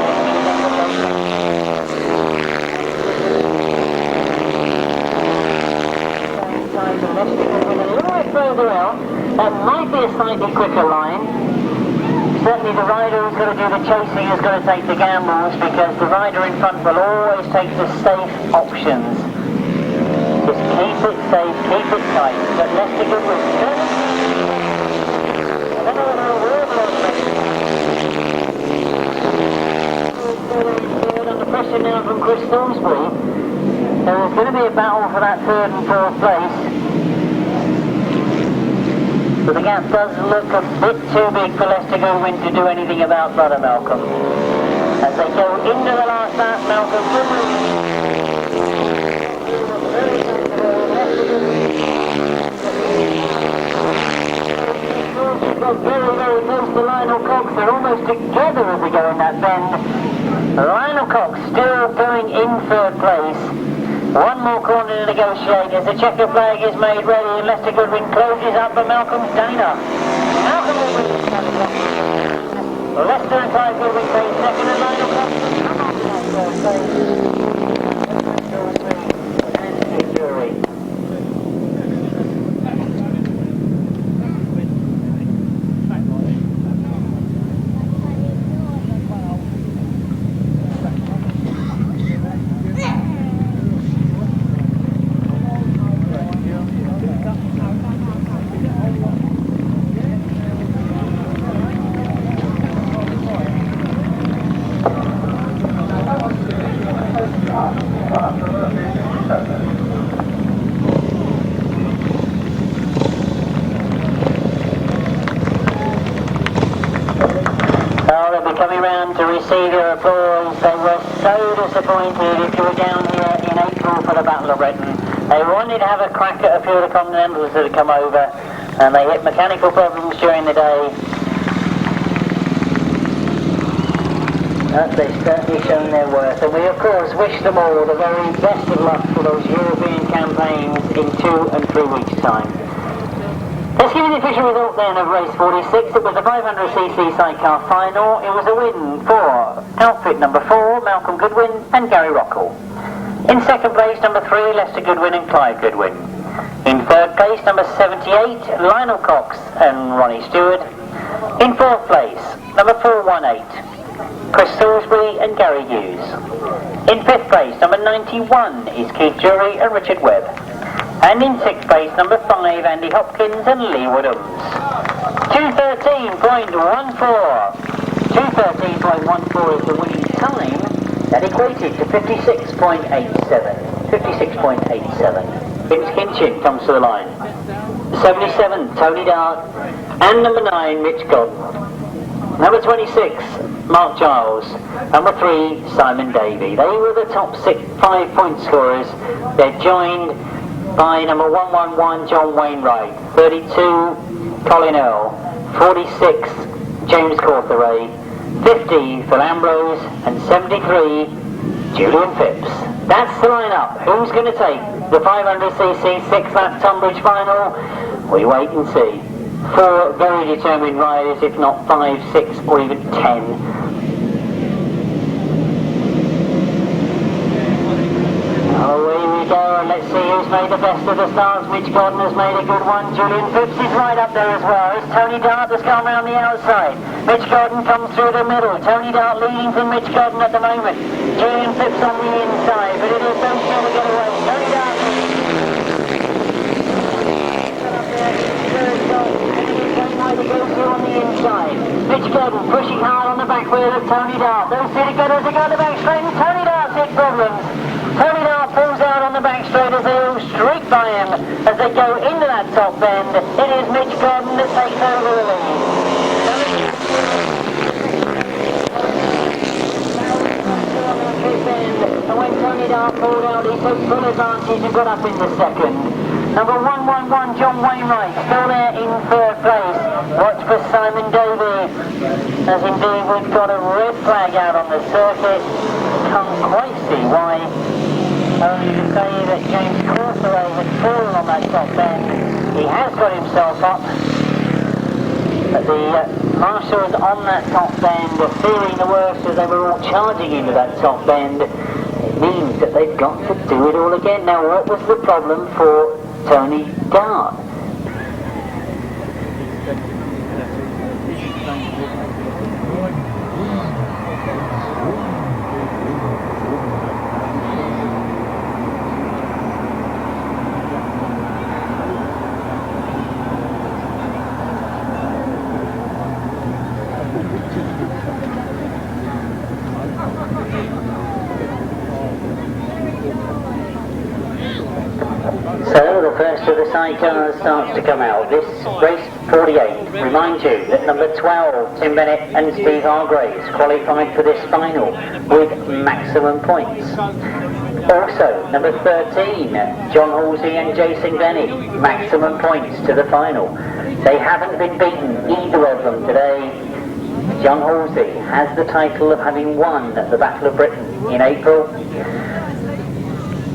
Time to Leicester Goodwin a little bit further out. That might be a slightly quicker line. Certainly the rider who's got to do the chasing has got to take the gambles, because the rider in front will always take the safe options. Just keep it safe, keep it tight. But Leicester Goodwin, pressure now from Chris Thornsbury. So there's going to be a battle for that third and fourth place. But the gap does look a bit too big for Leicester Goodwin to do anything about Brother Malcolm. As they go into the last lap, Malcolm Goodwin. Very, very close to Lionel Cox. They're almost together as they go in that bend. Lionel Cox still going in third place. One more corner to negotiate as the checker flag is made ready and Leicester Goodwin closes up for Malcolm's Dana. Malcolm will win. Leicester and Clive Goodwin take second and Lionel Cox. And jury. Coming round to receive your applause. They were so disappointed if you were down here in April for the Battle of Britain. They wanted to have a crack at a few of the Continentals that had come over and they hit mechanical problems during the day. But they've certainly shown their worth and we of course wish them all the very best of luck for those European campaigns in 2 and 3 weeks' time. Let's give you the official result then of race 46. It was the 500cc sidecar final. It was a win for outfit number 4, Malcolm Goodwin and Gary Rockall. In second place, number 3, Leicester Goodwin and Clive Goodwin. In third place, number 78, Lionel Cox and Ronnie Stewart. In fourth place, number 418, Chris Salisbury and Gary Hughes. In fifth place, number 91 is Keith Jury and Richard Webb. And in sixth place, number 5, Andy Hopkins and Lee Woodhams. 2:13.14. 2:13.14 is the winning time. That equated to 56.87. 56.87. Vince Kinchin comes to the line. 77, Tony Dodd. And number 9, Mitch Godden. Number 26, Mark Giles. Number 3, Simon Davey. They were the top 5 point scorers. They're joined by number 111, John Wainwright, 32, Colin Earl, 46, James Cawteray, 50, Phil Ambrose, and 73, Julian Phipps. That's the lineup. Who's going to take the 500cc 6-lap Tunbridge final? We wait and see. 4 very determined riders, if not 5, 6, or even 10. Let's see who's made the best of the stars. Mitch Godden has made a good one. Julian Phipps is right up there as well. It's Tony Dodd that's gone round the outside. Mitch Godden comes through the middle. Tony Dodd leading from Mitch Godden at the moment. Julian Phipps on the inside, but it is don't try to get away. Tony Dodd. On the inside. Mitch Godden pushing hard on the back wheel of Tony Dodd. Those city getters are going to back straight and Tony Dodd's hit problems. Tony Dodd pulls out on the back straight as they all streak by him as they go into that top bend. It is Mitch Godden that takes over the lead. And when Tony Dodd pulled out, he took full advantage and got up in the second. Number 111, John Wainwright, still there in third place. Watch for Simon Davey, as indeed we've got a red flag out on the circuit. Can't quite see why. Only to say that James Cawteray had fallen on that top bend. He has got himself up. But the marshals on that top bend are fearing the worst as they were all charging into that top bend. It means that they've got to do it all again. Now, what was the problem for Tony Dodd? of the sidecars starts to come out. This race 48 reminds you that number 12, Tim Bennett and Steve Hargraves qualified for this final with maximum points. Also, number 13, John Halsey and Jason Glennie, maximum points to the final. They haven't been beaten, either of them today. John Halsey has the title of having won the Battle of Britain in April.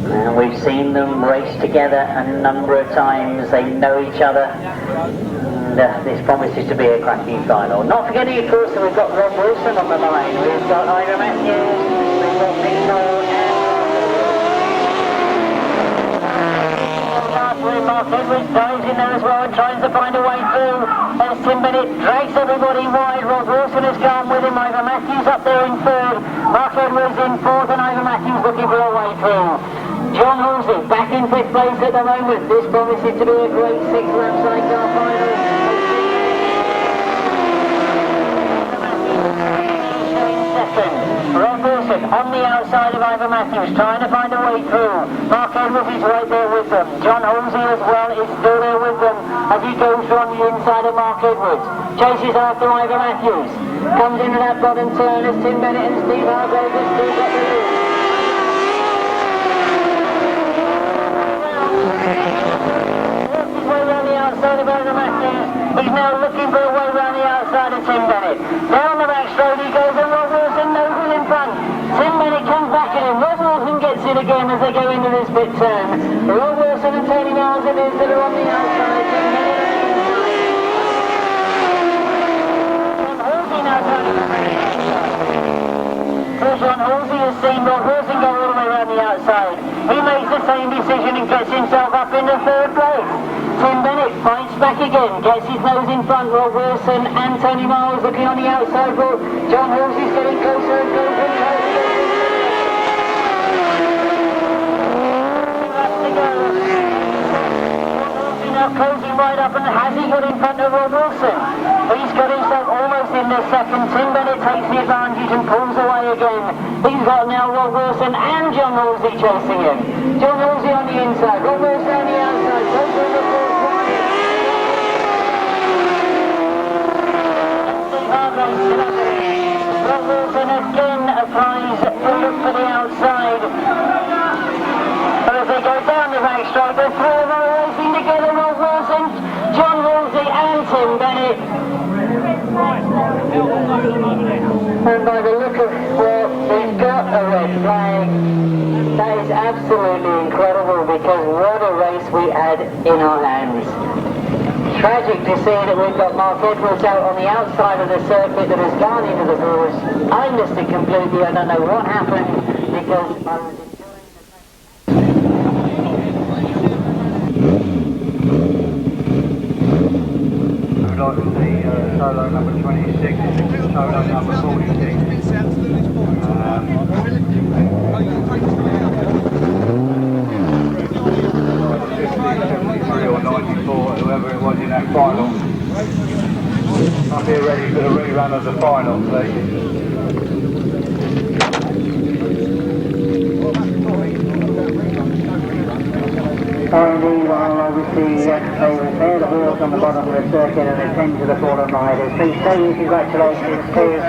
And we've seen them race together a number of times. They know each other. And this promises to be a cracking final. Not forgetting, of course, that we've got Rob Wilson on the line. We've got Ira Matthews, we've got Mitch Mark Edwards dives in there as well and tries to find a way through. As Tim Bennett drags everybody wide. Rob Wilson has gone with him. Ivor Matthews up there in third. Mark Edwards in fourth and Ivor Matthews looking for a way through. John Halsey back in fifth place at the moment. This promises to be a great six-lap sidecar final. Rob Wilson on the outside of Ivor Matthews, trying to find a way through. Mark Edwards is right there with them. John Halsey as well is still there with them as he goes from the inside of Mark Edwards. Chases after Ivor Matthews. Comes into that bottom turn as Tim Bennett and Steve Hargraves have still got the lead. Works his way around the outside of Ivor Matthews. He's now looking for a way around the outside of Tim Bennett. Down the back straight he goes and Rob Wilson knows it in front. Tim Bennett comes back at him. Rob Wilson gets it again as they go into this pit turn. Rob Wilson and Tony Miles it is that are on the outside. Tim Bennett on the inside. John Halsey now turning on the outside. John Halsey has seen Rob Wilson go all the way around the outside. He makes the same decision and gets himself up into third place. Tim Bennett fights back again, gets his nose in front. Rob Wilson and Tony Miles looking on the outside. John Halsey's getting closer and closer. Now closing right up, and has he got in front of Rob Wilson? He's got himself almost in the second. Tim Bennett takes the advantage and pulls away again. He's got now Rob Wilson and John Halsey chasing him. John Halsey on the inside, Rob Wilson on the outside. Closer in the fourth line. Rob Wilson again applies a look for the outside. But as they go down the back straight, the three of them are racing together. Rob Wilson, John Halsey and Tim Bennett. And by the look of well, we've got a red flag. That is absolutely incredible because what a race we had in our hands. Tragic to see that we've got Mark Edwards out on the outside of the circuit that has gone into the doors. I missed it completely. I don't know what happened because I was the solo number 26, solo number 46. Or 94, whoever it was in that final. I'm here ready for the rerun of the final, please. Indeed, while obviously they repair the wheels on the bottom of the circuit and attend to the fallen riders. Please say congratulations to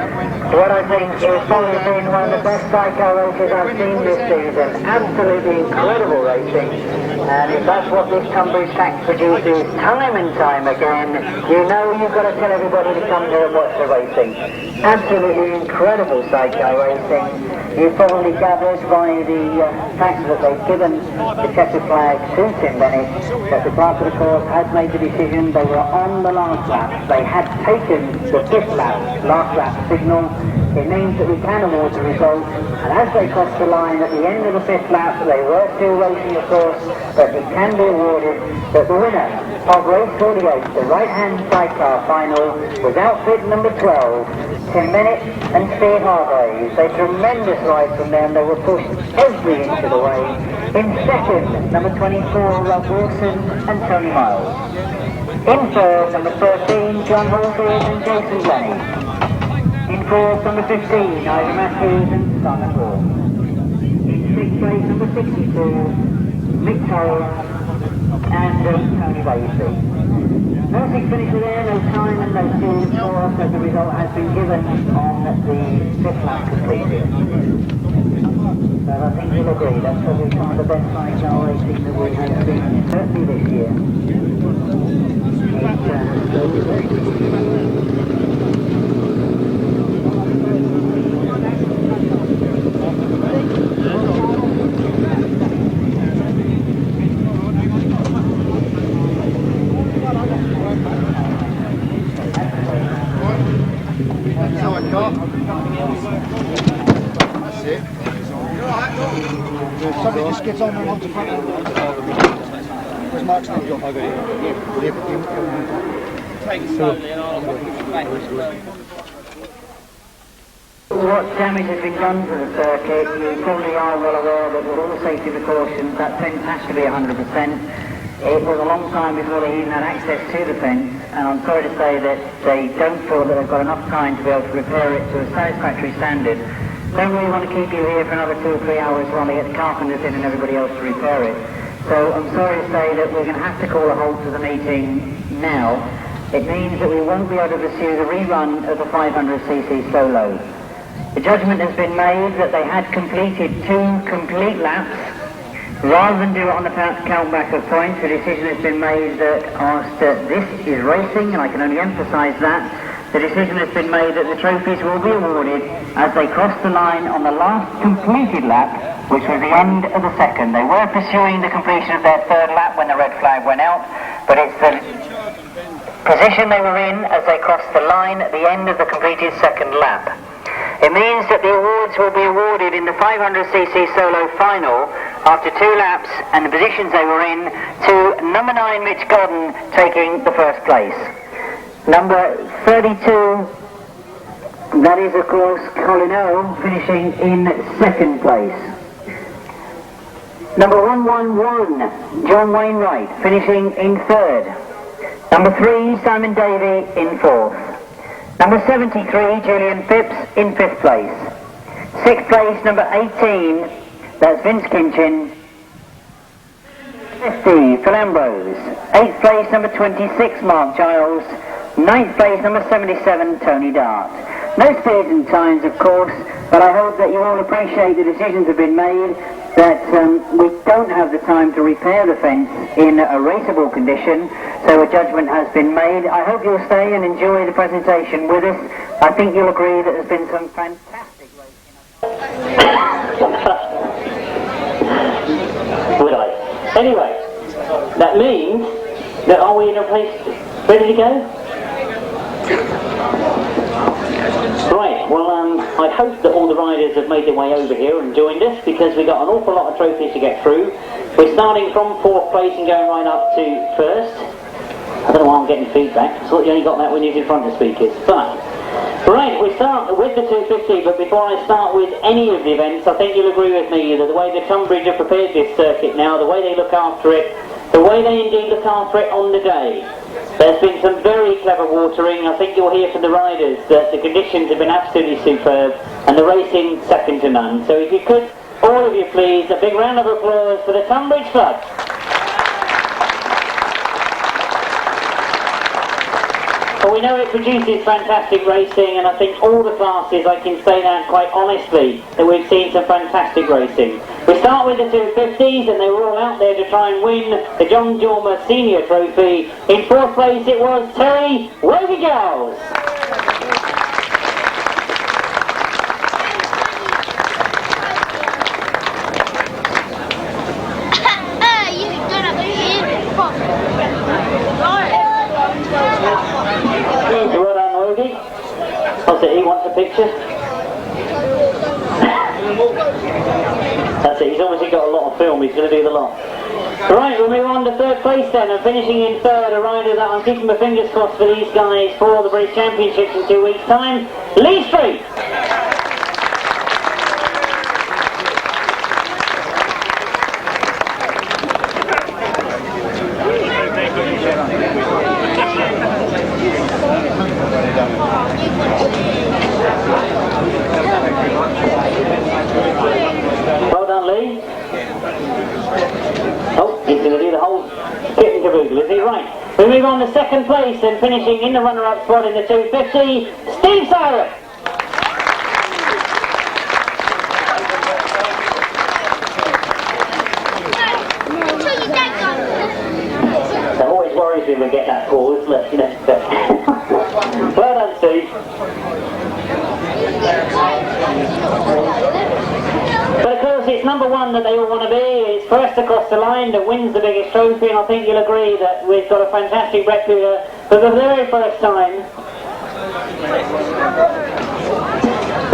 what I think is probably been one of the best sidecar races I've seen this season. Absolutely incredible racing. And if that's what this Tunbridge track produces time and time again, you know you've got to tell everybody to come here and watch the racing. Absolutely incredible sidecar racing. You've probably gathered by the fact that they've given the checkered flag to Tim Bennett, that the clerk of the course has made the decision. They were on the last lap. They had taken the fifth lap, last lap signal. It means that we can award the result, and as they crossed the line at the end of the fifth lap, they were still racing, of course, but it can be awarded that the winner of race 48, the right-hand sidecar final, was outfit number 12, Tim Bennett and Steve Hargraves. A tremendous ride from them. They were pushed every inch of the way. In second, number 24, Rob Wilson and Tony Miles. In third, number 13, John Halsey and Jason Glennie. In fourth, number 15, Ivor Matthews and Simon Earl. In sixth place, number 62, Mitch. and Tony Davey. No six finisher there, no time and no steering score, so the result has been given on the 5th lap completed. So I think you'll agree, that's probably some of the best sidecar racing that we have seen, certainly this year. That's it. Somebody just gets on and onto front. Where's Mark's name? I got it. Take it slowly and I'll back. What damage has been done to the circuit, you probably are well aware that with all the safety precautions, that fence has to be 100%. It was a long time before they even had access to the fence, and I'm sorry to say that they don't feel that they've got enough time to be able to repair it to a satisfactory standard. Don't really want to keep you here for another 2 or 3 hours while they get the carpenters in and everybody else to repair it. So I'm sorry to say that we're going to have to call a halt to the meeting now. It means that we won't be able to pursue the rerun of the 500cc solo. The judgment has been made that they had completed 2 complete laps. Rather than do it on the count back of points, the decision has been made that this is racing, and I can only emphasise that. The decision has been made that the trophies will be awarded as they cross the line on the last completed lap, which was the end of the second. They were pursuing the completion of their 3rd lap when the red flag went out, but it's the position they were in as they crossed the line at the end of the completed 2nd lap. It means that the awards will be awarded in the 500cc solo final after 2 laps and the positions they were in to number 9 Mitch Godden taking the 1st place. Number 32, that is of course Colin Earl, finishing in 2nd place. Number 111, John Wainwright, finishing in 3rd. Number 3, Simon Davey in 4th. Number 73, Julian Phipps in 5th place. 6th place, number 18, that's Vince Kinchin. 50, Phil Ambrose. 8th place, number 26, Mark Giles. 9th place, number 77, Tony Dart. No speeds and times, of course, but I hope that you all appreciate the decisions have been made, that we don't have the time to repair the fence in a raceable condition, so a judgment has been made. I hope you'll stay and enjoy the presentation with us. I think you'll agree that there's been some fantastic racing. Would I? Anyway, that means that are we in a place ready to go? Right, well I hope that all the riders have made their way over here and joined us, because we've got an awful lot of trophies to get through. We're starting from 4th place and going right up to 1st. I don't know why I'm getting feedback. I thought you only got that when you was in front of speakers. But, right, we start with the 250, but before I start with any of the events, I think you'll agree with me that the way the Tunbridge have prepared this circuit now, the way they look after it, the way they indeed look after it on the day. There's been some very clever watering. I think you'll hear from the riders that the conditions have been absolutely superb and the racing second to none. So if you could, all of you please, a big round of applause for the Tunbridge Club. Well, we know it produces fantastic racing, and I think all the classes, I can say that quite honestly, that we've seen some fantastic racing. We start with the 250s, and they were all out there to try and win the John Jormer Senior Trophy. In 4th place it was Terry Wogan Giles. Well done, Wogie. What's it, he wants a picture? That's it, he's obviously got a lot of film, he's going to do the lot. Right, we'll move on to 3rd place then, and finishing in 3rd, a rider that I'm keeping my fingers crossed for these guys for the British Championships in 2 weeks' time, Lee Street. Well done, Lee. Oh, he's going to do the whole Google, is he? Right. We move on to second place and finishing in the runner-up spot in the 250, Steve Syrett. It always worries me when we get that pause, look, you know. Well done, Steve. But of course, it's number one that they all want to be. It's first across the line that wins the biggest trophy, and I think you'll agree that we've got a fantastic replica for the very first time.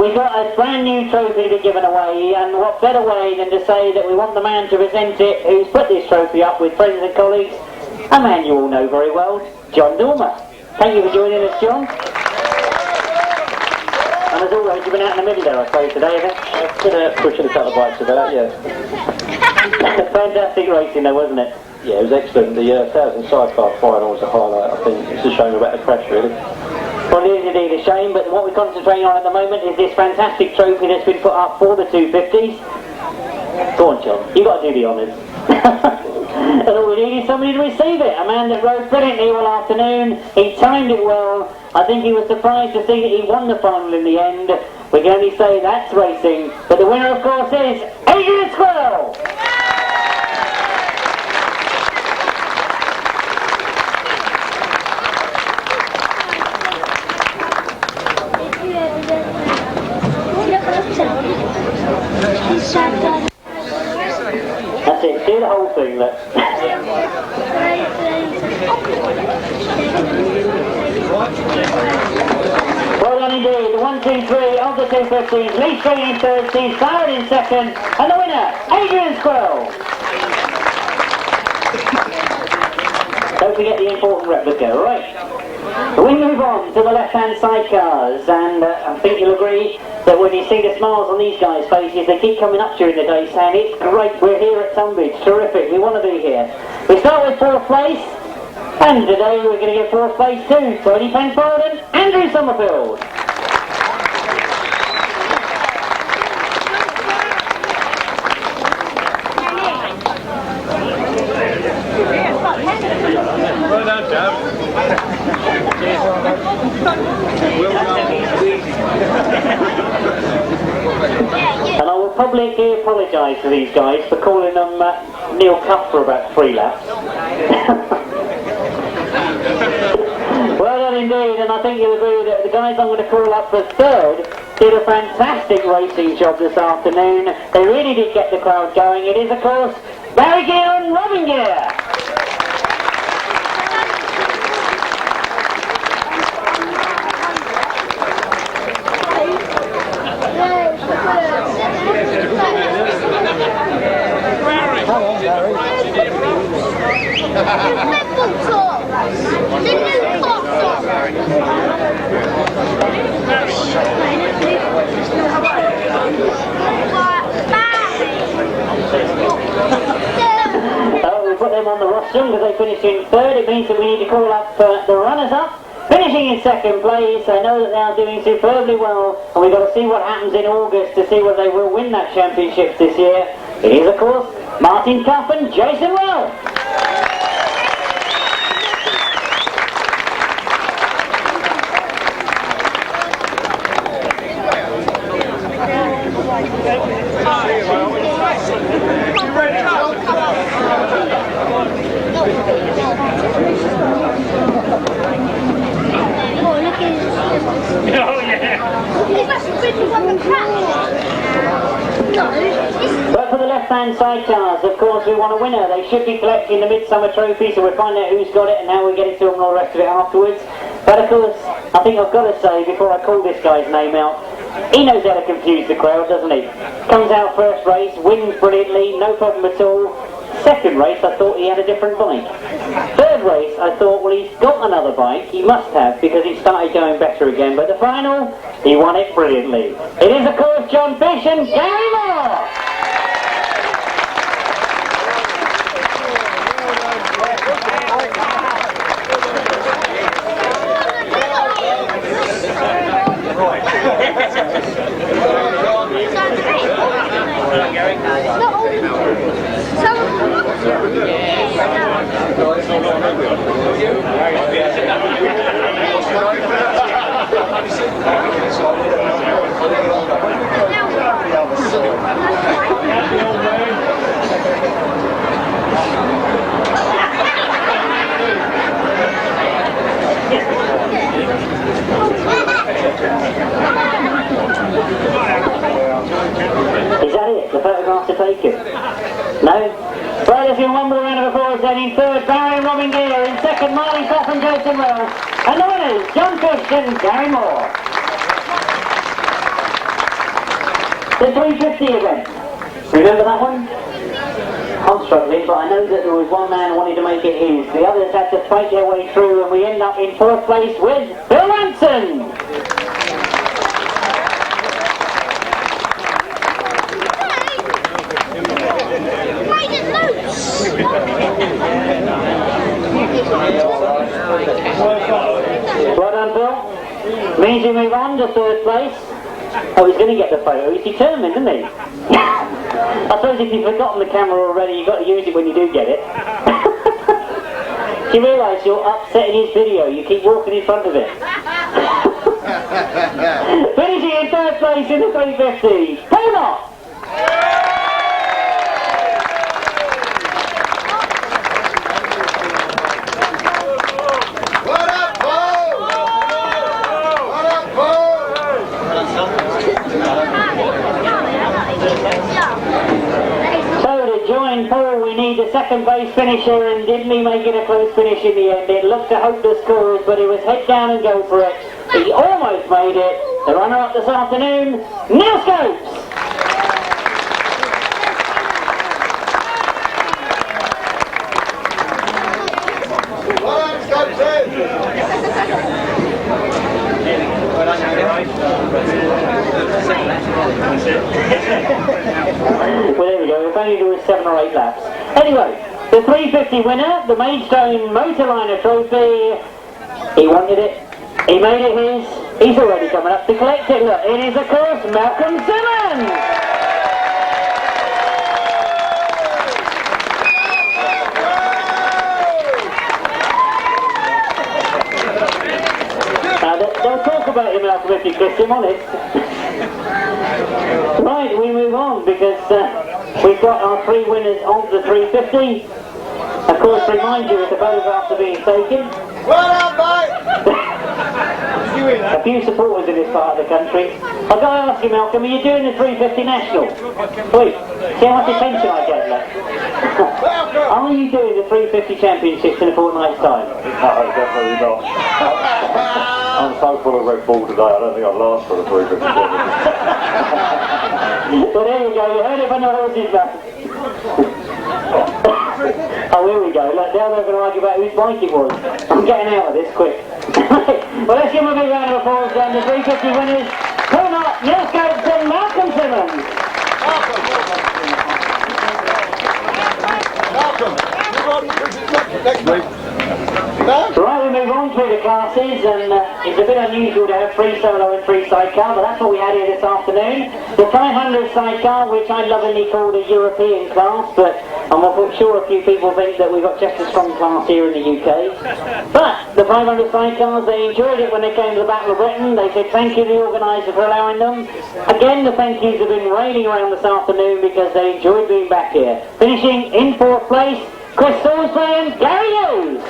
We've got a brand new trophy to be given away, and what better way than to say that we want the man to present it who's put this trophy up with friends and colleagues, a man you all know very well, John Dormer. Thank you for joining us, John. And as always, you've been out in the middle there, I suppose, today, isn't it? I've been pushing a couple of bikes about, yeah. Fantastic racing though, wasn't it? Yeah, it was excellent. The 1000 Sidecar Final was a highlight, I think. It's a shame about the crash, really. Well, it is indeed a shame, but what we're concentrating on at the moment is this fantastic trophy that's been put up for the 250s. Go on, John, you've got to do the honours. And all we need is somebody to receive it. A man that rode brilliantly all afternoon. He timed it well. I think he was surprised to see that he won the final in the end. We can only say that's racing. But the winner, of course, is Adrian Squirrell. That's it, do the whole thing, look. Well done indeed, the 1, 2, 3 of the 250s, Lee Street in third, Steve Syrett in second, and the winner, Adrian Squirrell. Don't forget the important replica, right? We move on to the left-hand sidecars, and I think you'll agree that when you see the smiles on these guys' faces, they keep coming up during the day saying, it's great, we're here at Tunbridge, terrific, we want to be here. We start with fourth place, and today we're going to get fourth place too. Tony Penfold and Andrew Summerfield. Well done, Dave. And I will publicly apologise to these guys for calling them Neil Cuff for about 3 laps. Well done indeed, and I think you'll agree that the guys I'm going to call up for third did a fantastic racing job this afternoon. They really did get the crowd going. It is, of course, Barry Gear and Robin Gear. We put them on the roster because they finished in third. It means that we need to call up the runners-up. Finishing in second place, I know that they are doing superbly well, and we've got to see what happens in August to see whether they will win that championship this year. It is, of course, Martin Cuff and Jason Well. But for the left-hand sidecars, of course, we want a winner. They should be collecting the Midsummer Trophy, so we'll find out who's got it and how we get it to them and all the rest of it afterwards. But of course, I think I've got to say, before I call this guy's name out, he knows how to confuse the crowd, doesn't he? Comes out first race, wins brilliantly, no problem at all. Second race, I thought he had a different bike. Third race, I thought, well, he's got another bike. He must have, because he started going better again. But the final, he won it brilliantly. It is, of course, John Fish and Gary Moore. to take it. No? Right, let's give one more round of applause then. In third, Barry and Robin Gear. In second, Marley Clough and Jason Wells. And the winners, John Fish and Gary Moore. The 350 event. Remember that one? I'm struggling, but I know that there was one man who wanted to make it his. The others had to fight their way through, and we end up in fourth place with Bill Ranson. Well done, Phil. Means we move on to third place. Oh, he's going to get the photo. He's determined, isn't he? I suppose if you've forgotten the camera already, you've got to use it when you do get it. Do you realise you're upsetting his video? You keep walking in front of it. Finishing in third place in the 350, Knott. Paul, we need a second base finisher, and didn't he make it a close finish in the end? It looked a hopeless cause, but he was head down and go for it. He almost made it. The runner-up this afternoon, Neil Scopes. Well, there we go. We've only doing 7 or 8 laps. Anyway, the 350 winner, the Maidstone Motorliner Trophy. He wanted it. He made it his. He's already coming up to collect it. Look, it is, of course, Malcolm Simmons. Now, don't talk about him, Malcolm, if you kiss him on it. Right, we move on because we've got our 3 winners on the 350. Of course, remind you that the photographs are being taken. Well done, mate! A few supporters in this part of the country. I've got to ask you, Malcolm, are you doing the 350 National? Wait, see how much attention I get left? Are you doing the 350 Championships in a fortnight's time? No, definitely not. I'm so full of Red Bull today, I don't think I'll last for the 350 Championship. Well, there you go, you heard it from the horse's mouth. Oh, here we go. Look, now they're going to argue about whose bike it was. I'm getting out of this quick. Well, let's give them a big round of applause then. The 350 winners, Knott, Neil Scopes and Malcolm Simmons. Next week. Right, we move on through the classes, and it's a bit unusual to have 3 solo and 3 sidecar, but that's what we had here this afternoon. The 500 sidecar, which I lovingly called a European class, but I'm sure a few people think that we've got just a strong class here in the UK. But the 500 sidecars, they enjoyed it when they came to the Battle of Britain. They said thank you to the organiser for allowing them. Again, the thank yous have been raining around this afternoon because they enjoyed being back here. Finishing in 4th place, Chris Salisbury and Gary Hughes.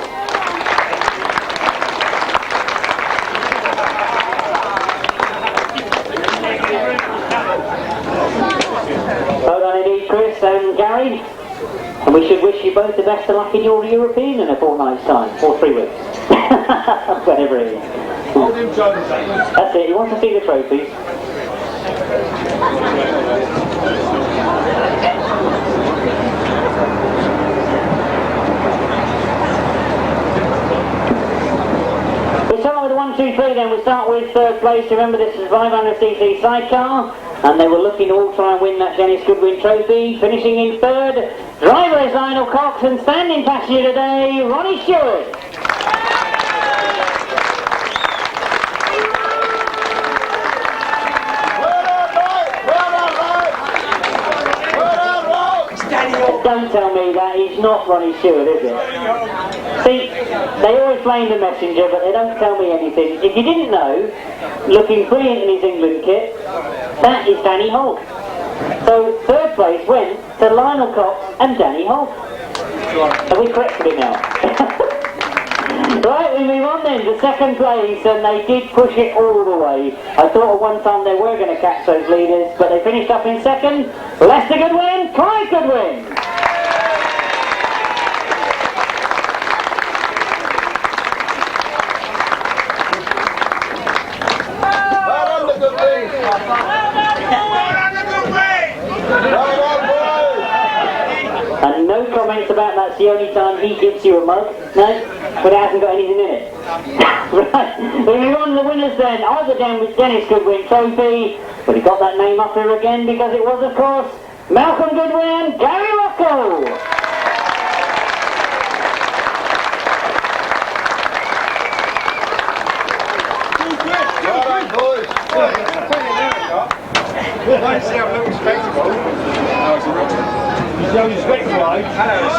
Well done indeed, Chris and Gary. And we should wish you both the best of luck in your European in a fortnight's time, or 3 weeks. Whatever it is. That's it, you want to see the trophies? We'll start with the 1, 2, 3 then. We'll start with 3rd place. Remember, this is 500cc sidecar, and they were looking to all try and win that Dennis Goodwin trophy. Finishing in 3rd, driver is Lionel Cox, and standing passenger today, Ronnie Stewart. Don't tell me that he's not Ronnie Stewart, is it? See, they always blame the messenger, but they don't tell me anything. If you didn't know, looking brilliant in his England kit, that is Danny Hogg. So 3rd place went to Lionel Cox and Danny Hogg. Have we corrected it now? Right, we move on then to 2nd place, and they did push it all the way. I thought at one time they were going to catch those leaders, but they finished up in 2nd. Lester Goodwin try Goodwins. And no comments about that's the only time he gives you a mug. No, but it hasn't got anything in it. Right, we move on to the winners then. I was down with Dennis Goodwin trophy, but he got that name up here again because it was, of course, Malcolm Goodwin and Gary Rocco. Nice to see how little respectable. He's only respectable, eh? Hello,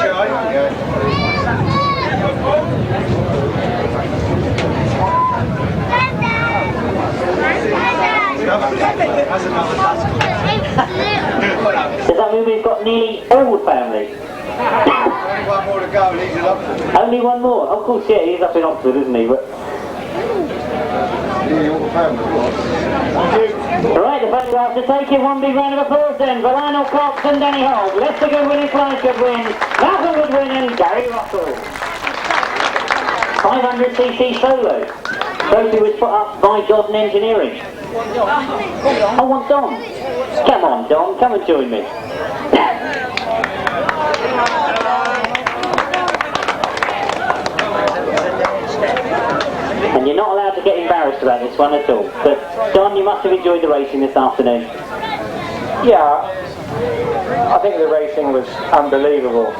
Does that mean we've got nearly all the family? Only one more to go, and he's in Oxford. Only one more? Of course, yeah, he's up in Oxford, isn't he? But... Nearly all the family. Right, the photographs are taken. One big round of applause then for Lionel Cox and Danny Holt. Lester Goodwin and Clive Goodwin, Malcolm Goodwin and Gary Russell. 500cc solo. Trophy was put up by Godden Engineering. I want Don. Come on, Don, come and join me. And you're not allowed to get embarrassed about this one at all. But Don, you must have enjoyed the racing this afternoon. Yeah, I think the racing was unbelievable.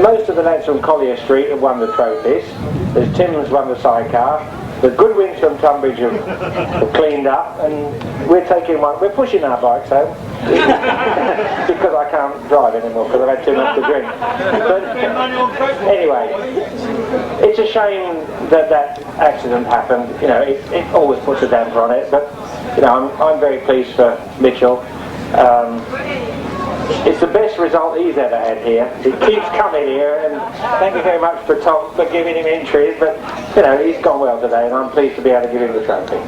Most of the lads from Collier Street have won the trophies. There's Simmons won the sidecar. The Goodwins from Tunbridge have cleaned up, and we're taking one. We're pushing our bikes home because I can't drive anymore because I've had too much to drink. But anyway, it's a shame that that accident happened. You know, it always puts a damper on it. But you know, I'm very pleased for Mitchell. It's the best result he's ever had here. He keeps coming here, and thank you very much for Tom for giving him entries, but you know, he's gone well today, and I'm pleased to be able to give him the trophy.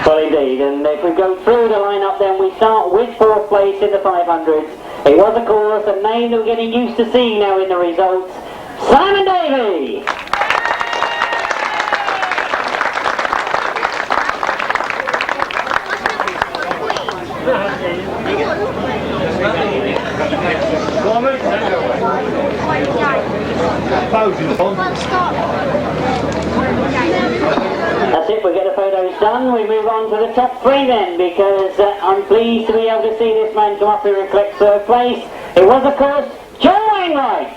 Well indeed, and if we go through the lineup then, we start with 4th place in the 500s. It was of course a name that we're getting used to seeing now in the results, Simon Davey. That's it, we get the photos done. We move on to the top 3 then, because I'm pleased to be able to see this man come up here and collect 3rd place. It was of course John Wainwright.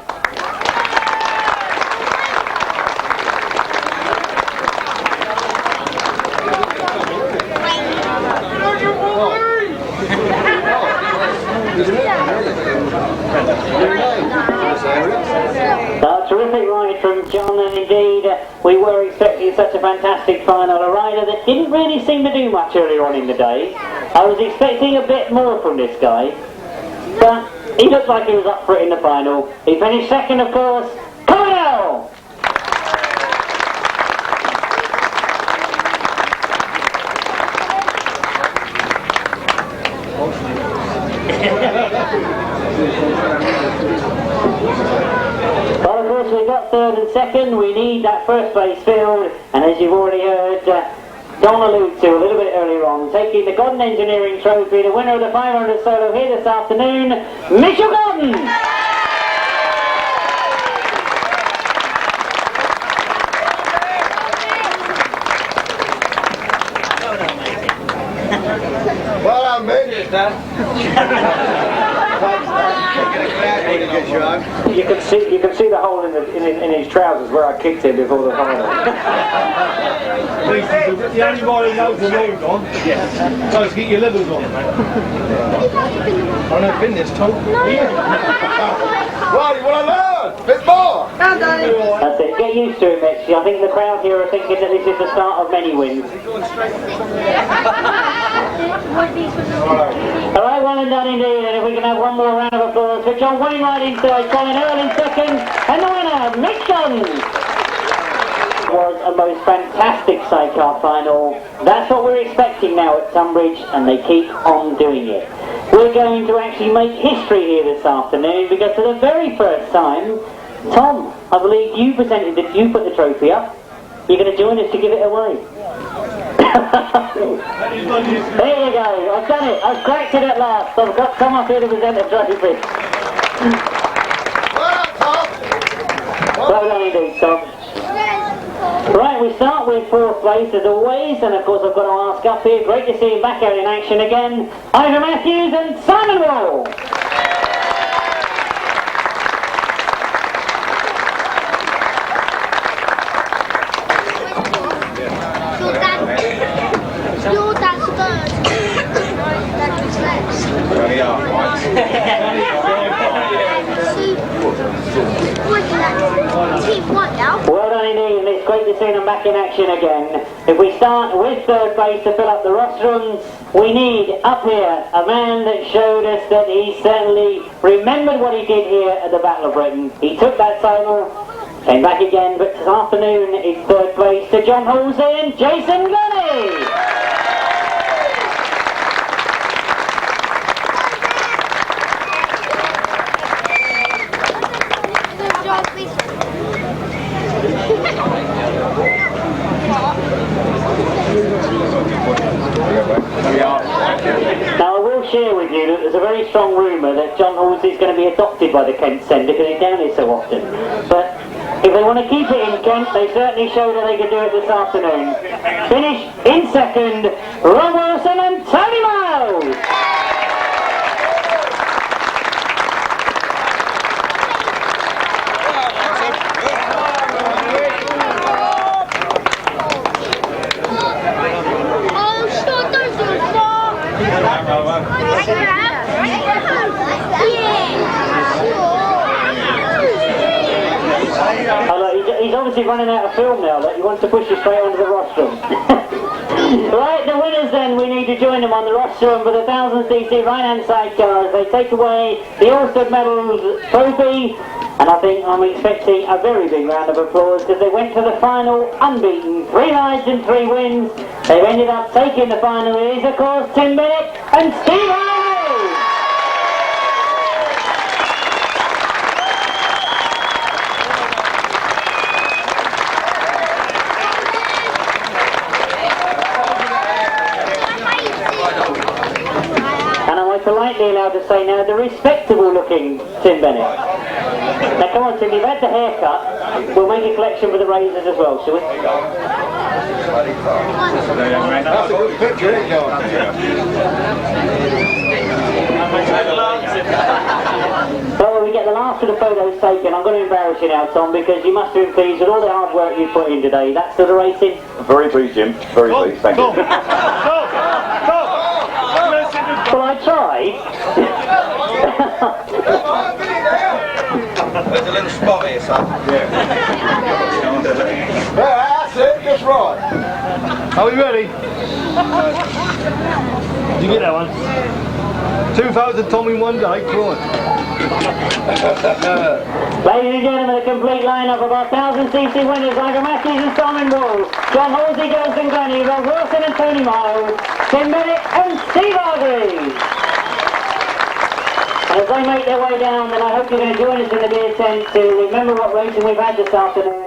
A terrific ride from John, and indeed we were expecting such a fantastic final. A rider that didn't really seem to do much earlier on in the day. I was expecting a bit more from this guy, but he looked like he was up for it in the final. He finished 2nd, of course, Colin. Well, of course, we got 3rd and 2nd. We need that 1st place filled, and as you've already heard Don allude to a little bit earlier on, taking the Godden Engineering Trophy, the winner of the 500 solo here this afternoon, Mitchell Godden. Well, I'm Mitch. You can see the hole in his trousers where I kicked him before the final. The only one who knows the road on. Yes. So let's get your livers on. I've never been this tall. Well, you want to learn? A bit more. That's it. Get used to it, Mitch. I think the crowd here are thinking that this is the start of many wins. Alright, well and done indeed, and if we can have one more round of applause for John Wainwright in 3rd, Colin Earl in 2nd, and the winner, Mitch Godden. Was a most fantastic sidecar final. That's what we're expecting now at Tunbridge, and they keep on doing it. we're going to actually make history here this afternoon, because for the very first time, Tom, I believe you put the trophy up. You're going to join us to give it away. There you go, I've done it, I've cracked it at last. I've got Tom up here to present the trophy. Well done indeed, Tom. Right, we start with 4th place as always, and of course I've got to ask up here, great to see him back out in action again, Ivor Matthews and Simon Wall. Your dad's third. That's next. Well done indeed, and it's great to see them back in action again. If we start with 3rd place to fill up the rostrum, we need up here a man that showed us that he certainly remembered what he did here at the Battle of Britain. He took that title, came back again, but this afternoon it's 3rd place to John Halsey and Jason Gunny. Now I will share with you that there's a very strong rumour that John Halsey is going to be adopted by the Kent Centre because he's down here so often. But if they want to keep it in Kent, they certainly showed that they could do it this afternoon. Finished in 2nd, Ron Wilson and Tony Miles. He's obviously running out of film now, that he wants to push you straight onto the rostrum. Right, the winners then, we need to join them on the rostrum for the 1000cc right-hand sidecars. They take away the Ulster Medals trophy, and I think I'm expecting a very big round of applause because they went to the final unbeaten, 3 rides and 3 wins. They've ended up taking the final. It is, of course, Tim Bennett and Steve Harvey. Politely allowed to say now, the respectable looking Tim Bennett. Now come on Tim, you've had the haircut, we'll make a collection for the razors as well, shall we? That's a good picture, isn't it? Well, when we get the last of the photos taken, I'm going to embarrass you now, Tom, because you must have been pleased with all the hard work you put in today. That's for the racing. Very pleased, Jim. Very pleased. Thank you. Well, I tried. There's a little spot here, son. Yeah, that's it, just right. Are we ready? Did you get that one? 2,000 Tom in one day, come on. Ladies and gentlemen, a complete lineup of our 1000cc winners, Ivor Matthews and Simon Wall, John Halsey, Giles and Granny, Rob Wilson and Tony Miles, Tim Bennett and Steve Harvey. And as they make their way down, then I hope you're going to join us in the beer tent to remember what racing we've had this afternoon.